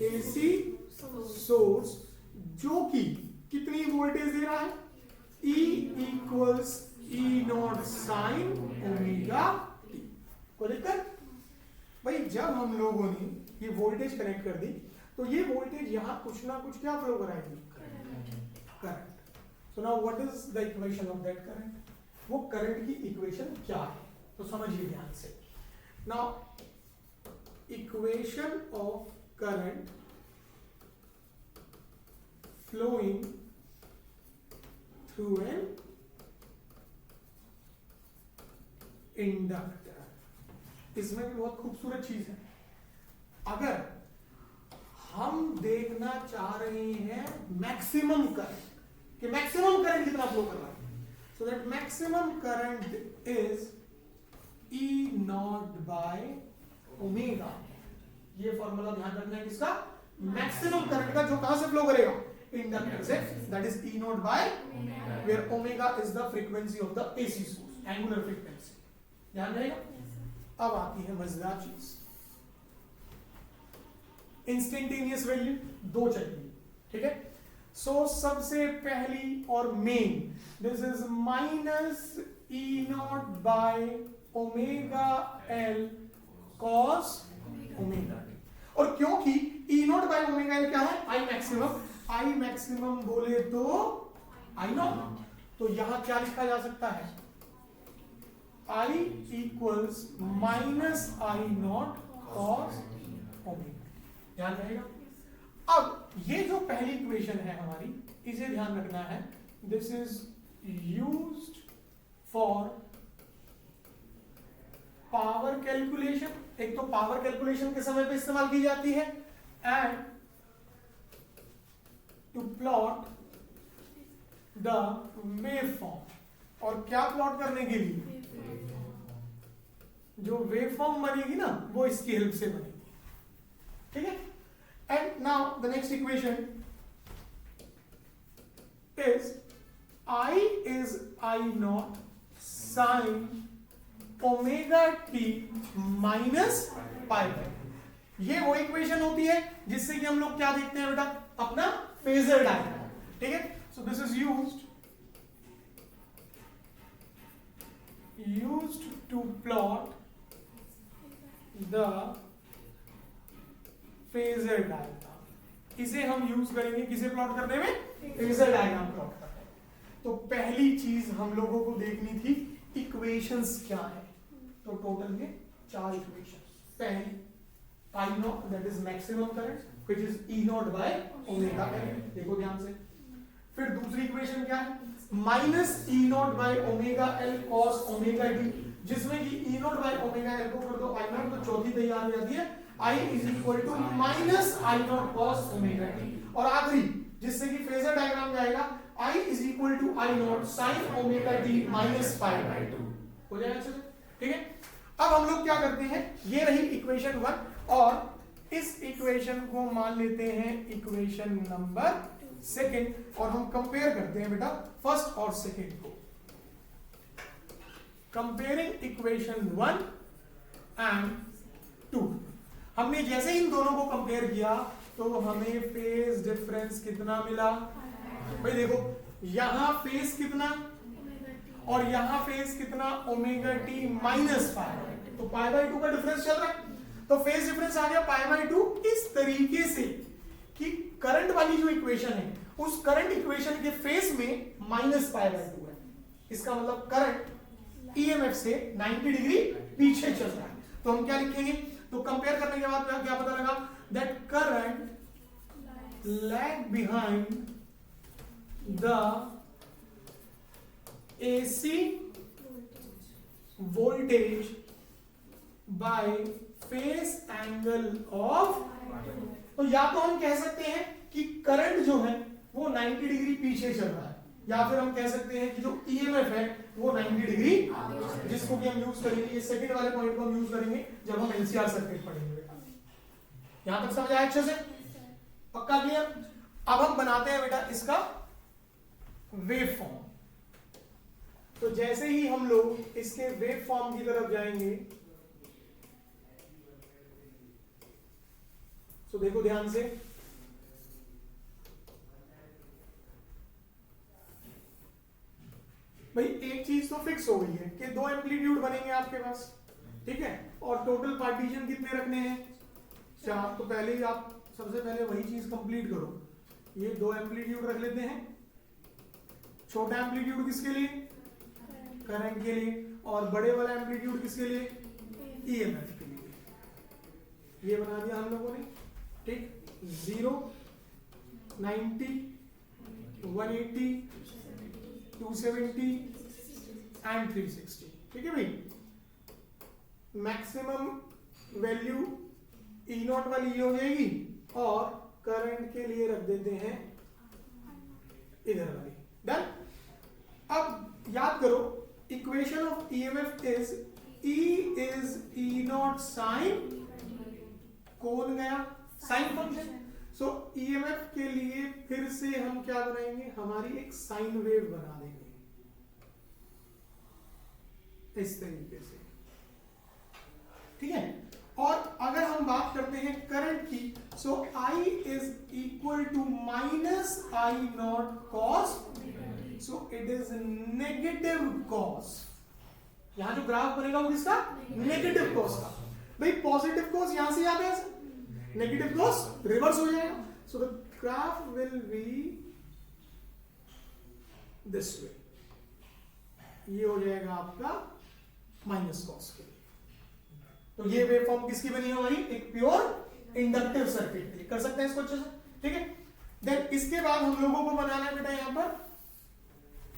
AC सोर्स, जो कि कितनी वोल्टेज दे रहा है, E equals E0 sign omega t। को दिक्कत भाई, जब हम लोगों ने ये वोल्टेज कनेक्ट कर दी तो ये वोल्टेज यहां कुछ ना कुछ क्या फ्लो कराएगी, current. So now what is the equation of that current, वो करंट की इक्वेशन क्या है, तो समझिए ध्यान से। Now equation of current flowing through an inductor, इसमें भी बहुत खूबसूरत चीज है। अगर हम देखना चाह रहे हैं मैक्सिमम करंट, कि मैक्सिमम करंट कितना फ्लो कर रहा है, so that maximum current is E0 by omega. ये फॉर्मूला ध्यान रखना है किसका, मैक्सिमम करंट का, जो कहां से फ्लो करेगा, इंडक्टर से, that is E0 by, where omega is the frequency of the AC source, angular frequency. ध्यान रहेगा। अब आती है मजेदार चीज, इंस्टेंटेनियस वैल्यू दो चाहिए, ठीक है। सो सबसे पहली और main, this is minus E0 by omega L cos omega t। और क्योंकि E0 बाय ओमेगा L क्या है, I मैक्सिमम, I मैक्सिमम बोले तो I0, तो यहां क्या लिखा जा सकता है, I equals minus I0 cos omega. ध्यान रहेगा। अब ये जो पहली इक्वेशन है हमारी, इसे ध्यान रखना है, this is used for power calculation. एक तो पावर कैलकुलेशन के समय पे इस्तेमाल की जाती है, and to plot the waveform. और क्या प्लॉट करने के लिए, जो वेवफॉर्म बनेगी ना, वो इसकी हेल्प से बनेगी, ठीक है। And now the next equation is I is I0 sine omega t minus पाई। ये वो इक्वेशन होती है जिससे कि हम लोग क्या देखते हैं बेटा, अपना फेजर डायग्राम, ठीक है। So this is used to plot the phasor diagram. इसे हम यूज करेंगे किसे प्लॉट करने में, फेजर डायग्राम प्लॉट करने में। तो पहली चीज हम लोगों को देखनी थी इक्वेशंस क्या है, तो टोटल में 4 इक्वेशन। पहली I0, that is maximum current, which is E0 by omega L, देखो ध्यान से। फिर दूसरी इक्वेशन क्या है, minus E0 by omega L cos omega t, जिसमें कि E0 बाय ओमेगा L को कर दो I0, तो चौथी तैयार हो जाती है I is equal to minus I0 cos omega t। और आखिरी जिससे कि फेजर डायग्राम जाएगा I is equal to I0 sine omega t minus pi by 2, हो जाएगा अच्छे से, ठीक है। अब हम लोग क्या करते हैं, ये रही इक्वेशन 1, और इस इक्वेशन को मान लेते हैं इक्वेशन नंबर सेकेंड, और हम कंपेयर करते हैं बेटा फर्स्ट और सेकेंड को। Comparing equation 1 and 2। हमने जैसे इन दोनों को कंपेयर किया तो हमें फेज डिफरेंस कितना मिला भाई? देखो यहां फेज कितना और यहां फेज कितना, ओमेगा टी माइनस पाई, तो पाई बाई 2 का डिफरेंस चल रहा है, तो फेज डिफरेंस आ गया पाई बाई 2 इस तरीके से कि करंट वाली जो इक्वेशन है उस करंट इक्वेशन के फेज में माइनस पाई बाई 2 है। इसका मतलब करंट ईएमएफ से 90 डिग्री पीछे चल रहा है। तो हम क्या लिखेंगे? तो कंपेयर करने के बाद क्या पता लगा? That current lag behind the AC voltage by phase angle of, तो या तो हम कह सकते हैं कि करंट जो है वो 90 डिग्री पीछे चल रहा है, या फिर हम कह सकते हैं कि जो EMF है वो 90 डिग्री, जिसको कि हम यूज करेंगे, ये सेकंड वाले पॉइंट को हम यूज करेंगे जब हम LCR सर्किट पढ़ेंगे। यहां तक समझ आया अच्छे से? पक्का क्लियर? अब हम बनाते हैं बेटा इसका वेव फॉर्म। तो जैसे ही हम लोग इसके वेव फॉर्म की तरफ जाएंगे, तो देखो ध्यान से, भाई एक चीज तो फिक्स हो गई है कि 2 एम्पलीट्यूड बनेंगे आपके पास, ठीक है, और टोटल पार्टीशन कितने रखने हैं? 4। तो पहले ही आप सबसे पहले वही चीज कंप्लीट करो, ये 2 एम्पलीट्यूड रख लेते हैं। छोटा एम्पलीट्यूड किसके लिए? करंट के लिए। और बड़े वाला एम्पलीट्यूड किसके लिए? ईएमएफ के लिए। ये बना दिया हम लोगों ने, ठीक। 0, 90, 180, 270 एंड 360, ठीक है भाई। मैक्सिमम वैल्यू ई नॉट वाली ये हो जाएगी, और करंट के लिए रख देते हैं इधर वाली। डन। अब याद करो, equation of EMF is E is E naught sine, कौन गया? Sine function. सो ईएमएफ के लिए फिर से हम क्या बनाएंगे? हमारी एक साइन वेव बना देंगे इस तरीके से, ठीक है। और अगर हम बात करते हैं करंट की, so I is equal to minus I naught cos, so it is negative cos. यहां जो ग्राफ बनेगा वो किसका? नेगेटिव कॉस का। भाई पॉजिटिव कॉस यहां से आता है, नेगेटिव कॉस रिवर्स हो जाएगा। So the graph will be this way, ये हो जाएगा आपका माइनस कॉस के लिए। तो ये वेवफॉर्म किसकी बनी है हमारी? एक प्योर इंडक्टिव सर्किट के लिए। कर सकते हैं इसको अच्छे से, ठीक है। देन इसके बाद हम लोगों को बनाना है बेटा यहां पर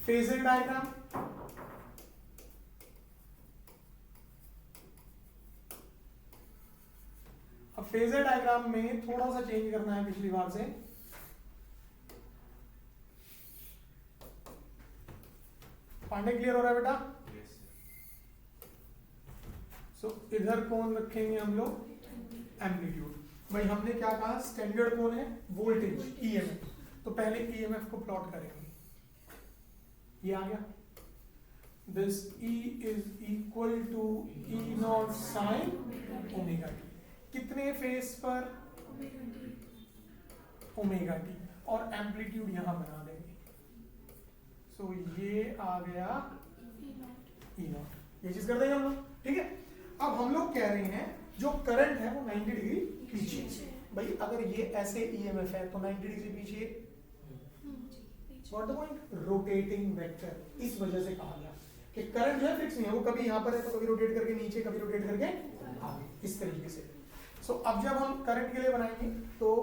फेजर डायग्राम। अब फेजर डायग्राम में थोड़ा सा चेंज करना है पिछली बार से। पांडे क्लियर हो रहा है बेटा? सो इधर कौन रखेंगे हम लोग? एम्पलीट्यूड। भाई हमने क्या कहा? स्टैंडर्ड कौन है? Voltage, EMF. तो पहले ईएमएफ को प्लॉट करेंगे। ये आ गया, this E is equal to E naught sine omega t. कितने फेस पर? Omega T. और एम्पलीट्यूड यहां बना देंगे। सो ये आ गया E नॉट। ये चीज कर देंगे हम लोग, ठीक है। अब हम लोग कह रहे हैं जो करंट है वो 90 डिग्री पीछे। भाई अगर ये ऐसे ईएमएफ है तो 90 डिग्री पीछे, what the point? Rotating vector. इस वजह से कहा गया कि करंट जो है फिक्स नहीं है, वो कभी यहां पर है तो कभी रोटेट करके नीचे, कभी रोटेट करके आगे, इस तरीके से। सो अब जब हम करंट के लिए बनाएंगे तो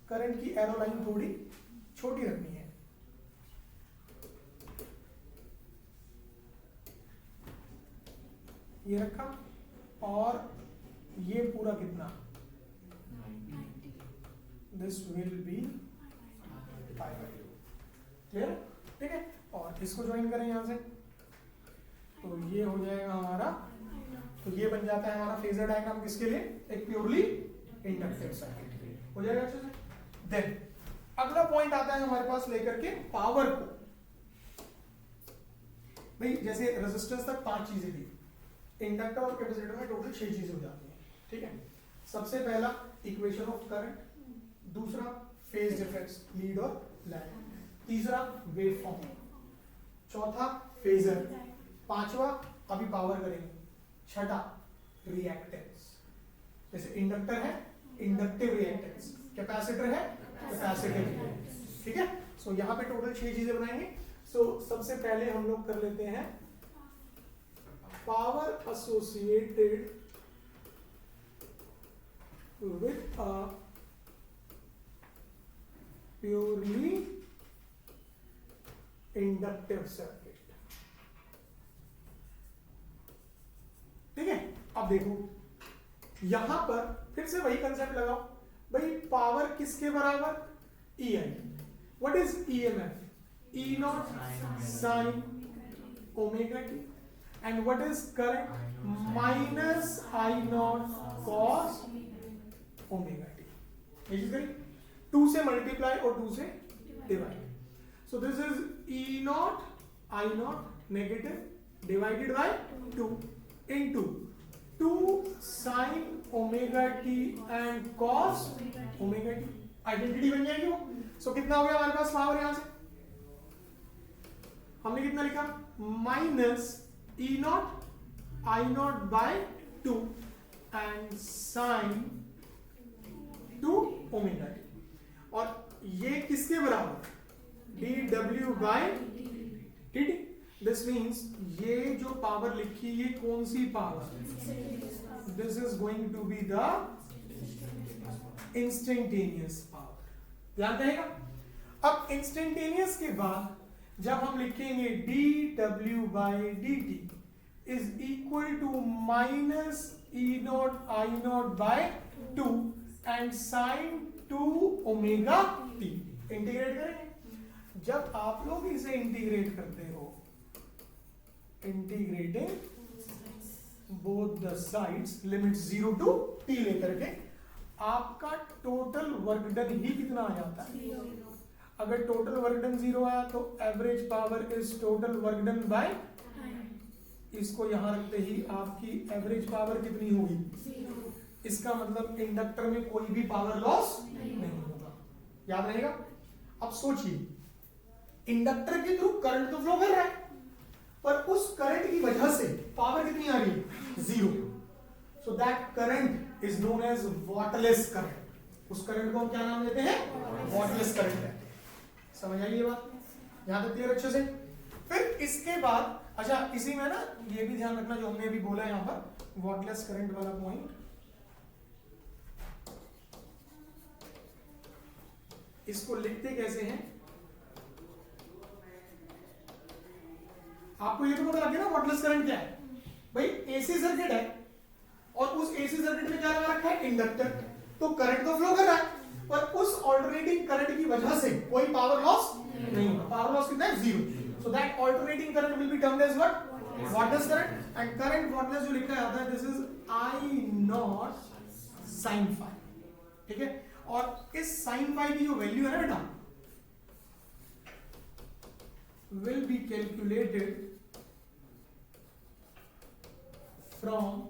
करंट की एरो लाइन थोड़ी छोटी रखनी है। ये रखा, और ये पूरा कितना? दिस विल बी 5/2, क्लियर, ठीक है। और इसको ज्वाइन करें यहां से, तो ये हो जाएगा हमारा, तो ये बन जाता है हमारा फेजर डायग्राम किसके लिए? एक प्योरली इंडक्टिव सर्किट के लिए। हो जाएगा अच्छे से। देन अगला पॉइंट आता है हमारे पास लेकर के पावर को। भाई जैसे रेजिस्टेंस तक 5 चीजें दी, इंडक्टर और कैपेसिटर में टोटल 6 चीजें हो जाती हैं, ठीक है। सबसे पहला इक्वेशन ऑफ करंट, दूसरा फेज डिफरेंस लीड और लैग, तीसरा वेवफॉर्म, चौथा फेजर, पांचवा अभी पावर करेंगे, छठा रिएक्टेंस। जैसे इंडक्टर है इंडक्टिव रिएक्टेंस, कैपेसिटर है कैपेसिटिव रिएक्टेंस, ठीक है। सो यहाँ पे टोटल 6 चीजें बनाएंगे। सो सबसे पहले हम लोग कर लेते हैं power associated with a purely inductive circuit, ठीक है। अब देखो यहां पर फिर से वही कंसेप्ट लगाओ भाई, पावर किसके बराबर, E I. What is EMF, E naught sin omega t, and what is current, minus I naught cos omega t. ये चीज करी, 2 से मल्टीप्लाई और 2 से divide. So this is E naught I naught negative divided by 2 into 2 sin omega t and cos omega t। Identity बन जाएगी वो। So कितना हो गया हमारे पास पावर यहां से, हमने कितना लिखा, minus E naught I naught by 2 and sine 2 omega T, और ये किसके बराबर, D W by D T. This means ये जो पावर लिखी ये कौन सी power, this is going to be the instantaneous power. ध्यान रहेगा। अब इंस्टेंटेनियस के बाद जब हम लिखेंगे D W by D T is equal to minus E naught I naught by 2 and sine 2 omega t. Integrate करेंगे। जब आप लोग इसे इंटीग्रेट करते हो, integrating both the sides limit 0 to t लेकर के, आपका टोटल वर्क डन ही कितना आ जाता है। अगर टोटल वर्क डन 0 आया तो average power is total work done by, इसको यहां रखते ही आपकी एवरेज पावर कितनी होगी, इसका मतलब इंडक्टर में कोई भी पावर लॉस नहीं होगा। याद रहेगा। अब सोचिए, इंडक्टर के थ्रू करंट तो फ्लो कर रहा है, पर उस करंट की वजह से पावर कितनी आ रही है, 0। So that current is known as wattless current. उस करंट को हम क्या नाम देते हैं, वॉटलेस करंट है। समझ आई ये बात, यहां तक क्लियर अच्छे से। फिर इसके बाद अच्छा, इसी में ना ये भी ध्यान रखना जो हमने अभी बोला यहां पर वॉटलेस करंट वाला पॉइंट, इसको लिखते कैसे हैं, आपको ये तो पता लग गया ना वॉटलेस करंट क्या है। भाई एसी सर्किट है और उस एसी सर्किट में क्या लगा रखा है, इंडक्टर, तो करंट तो फ्लो कर रहा है, पर उस ऑल्टरनेटिंग करंट की वजह से कोई पावर लॉस नहीं होगा। पावर लॉस कितना है, 0। So that alternating current will be termed as what, wattless current. And current wattless जो लिखा जाता है, this is I naught sine phi, ठीक है। और इस साइन फाई की जो वैल्यू है ना बेटा, will be calculated from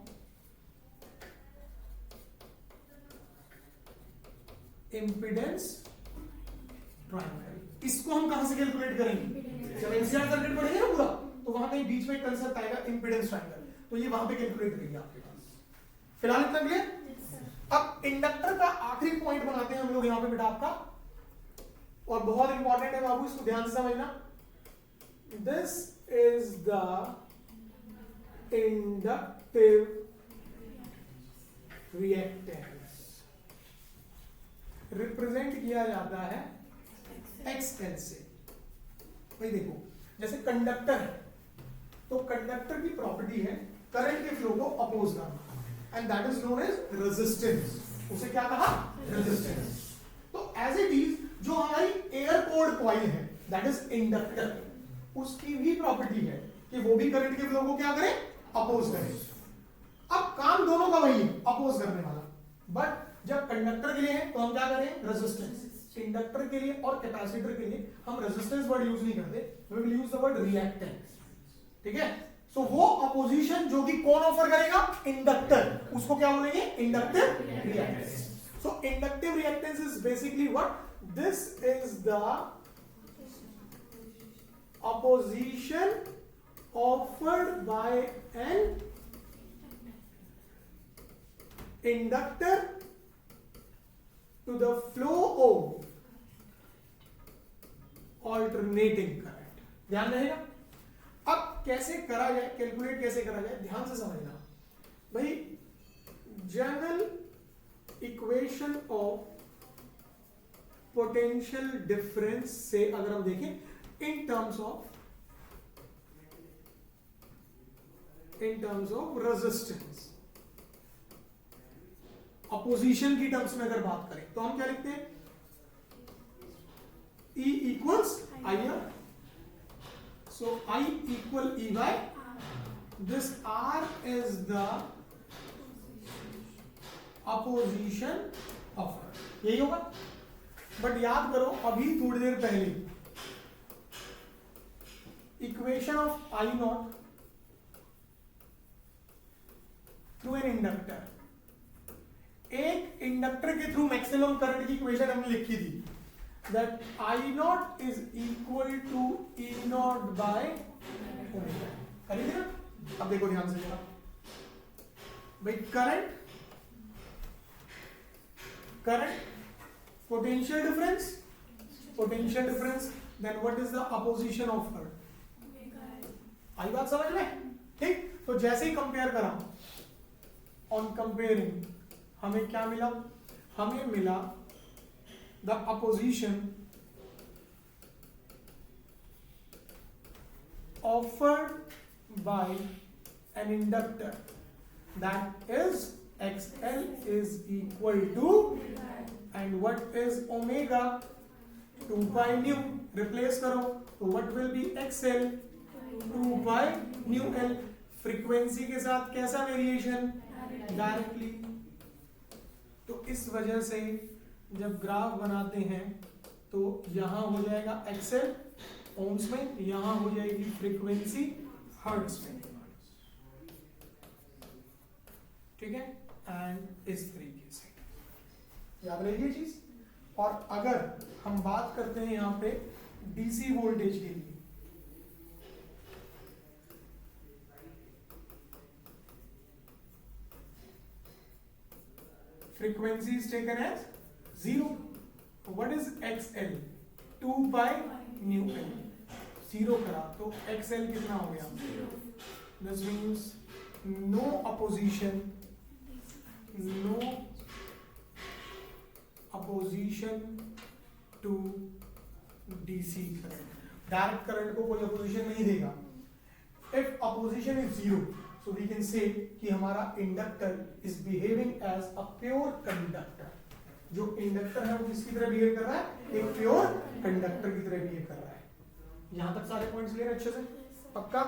impedance triangle. इसको हम कहां से कैलकुलेट करेंगे, जब एनसीआर सर्किट पढ़ेंगे ना पूरा, तो वहां कहीं बीच में एक कंसेप्ट आएगा इंपिडेंस ट्रायंगल, तो ये वहां पे कैलकुलेट करेंगे आपके पास। फिलहाल इतना क्लियर। अब इंडक्टर का आखिरी पॉइंट बनाते हैं हम लोग यहां पे बेटा आपका, और बहुत इंपॉर्टेंट है बाबू, इसको ध्यान से समझना। This is the inductive reactance, represent किया जाता है XL से। भाई देखो, जैसे कंडक्टर है तो कंडक्टर की प्रॉपर्टी है करंट के फ्लो को अपोज करना, and that is known as resistance. उसे क्या कहा, रेजिस्टेंस। तो एज इट इज जो हमारी एयर कोर्ड कॉइल है, दैट इज इंडक्टर, उसकी भी प्रॉपर्टी है कि वो भी करंट के फ्लो को क्या करे, अपोज करे। अब काम दोनों का वही है, अपोज करने वाला, बट जब कंडक्टर के लिए है तो हम क्या करें, रेजिस्टेंस। इंडक्टर के लिए और कैपेसिटर के लिए हम रेजिस्टेंस वर्ड यूज नहीं करते, we will use the word reactance. ठीक है, सो वो अपोजिशन जो कि कौन ऑफर करेगा, इंडक्टर, उसको क्या बोलेंगे, inductive reactance. So inductive reactance is basically what, this is the opposition offered by an inductor to the flow of alternating current। ध्यान रहेगा। अब कैसे करा जाए, कैलकुलेट कैसे करा जाए, ध्यान से समझना भाई। General equation of potential difference से अगर हम देखें in terms of resistance, opposition की टर्म्स में अगर बात करें तो हम क्या लिखते हैं, E equals IR, so I equal E by this R is the opposition of R, यही होगा। बट याद करो अभी थोड़ी देर पहले equation of I naught through an inductor, एक इंडक्टर के थ्रू मैक्सिमम करंट की इक्वेशन हमने लिखी थी, that I naught is equal to E naught by omega. करेंगे ना, अब देखो ध्यान से जरा भाई, current potential difference, then what is the opposition of current, आई बात समझ में। ठीक, तो जैसे ही कंपेयर करा, ऑन कंपेयरिंग हमें क्या मिला, हमें मिला the opposition offered by an inductor that is XL is equal to, and what is omega, 2 by nu, replace करो तो what will be XL, 2 by nu L। Frequency के साथ कैसा वेरिएशन, डायरेक्टली। तो इस वजह से जब ग्राफ बनाते हैं तो यहां हो जाएगा XL ओम्स में, यहां हो जाएगी फ्रीक्वेंसी हर्ट्ज में। ठीक है, एंड इस तरीके से याद रखिए चीज। और अगर हम बात करते हैं यहां पे डीसी वोल्टेज के लिए, frequency is taken as 0. What is XL? 2 by nu L। 0 करा तो XL कितना हो गया, this means no opposition to DC current। Direct current को कोई अपोजिशन नहीं देगा। If opposition is 0, so we can say कि हमारा inductor is behaving as a pure conductor। जो इंडक्टर है वो किसकी तरह बिहेव कर रहा है, एक प्योर कंडक्टर की तरह बिहेव कर रहा है। यहां तक सारे पॉइंट्स क्लियर अच्छे से, पक्का।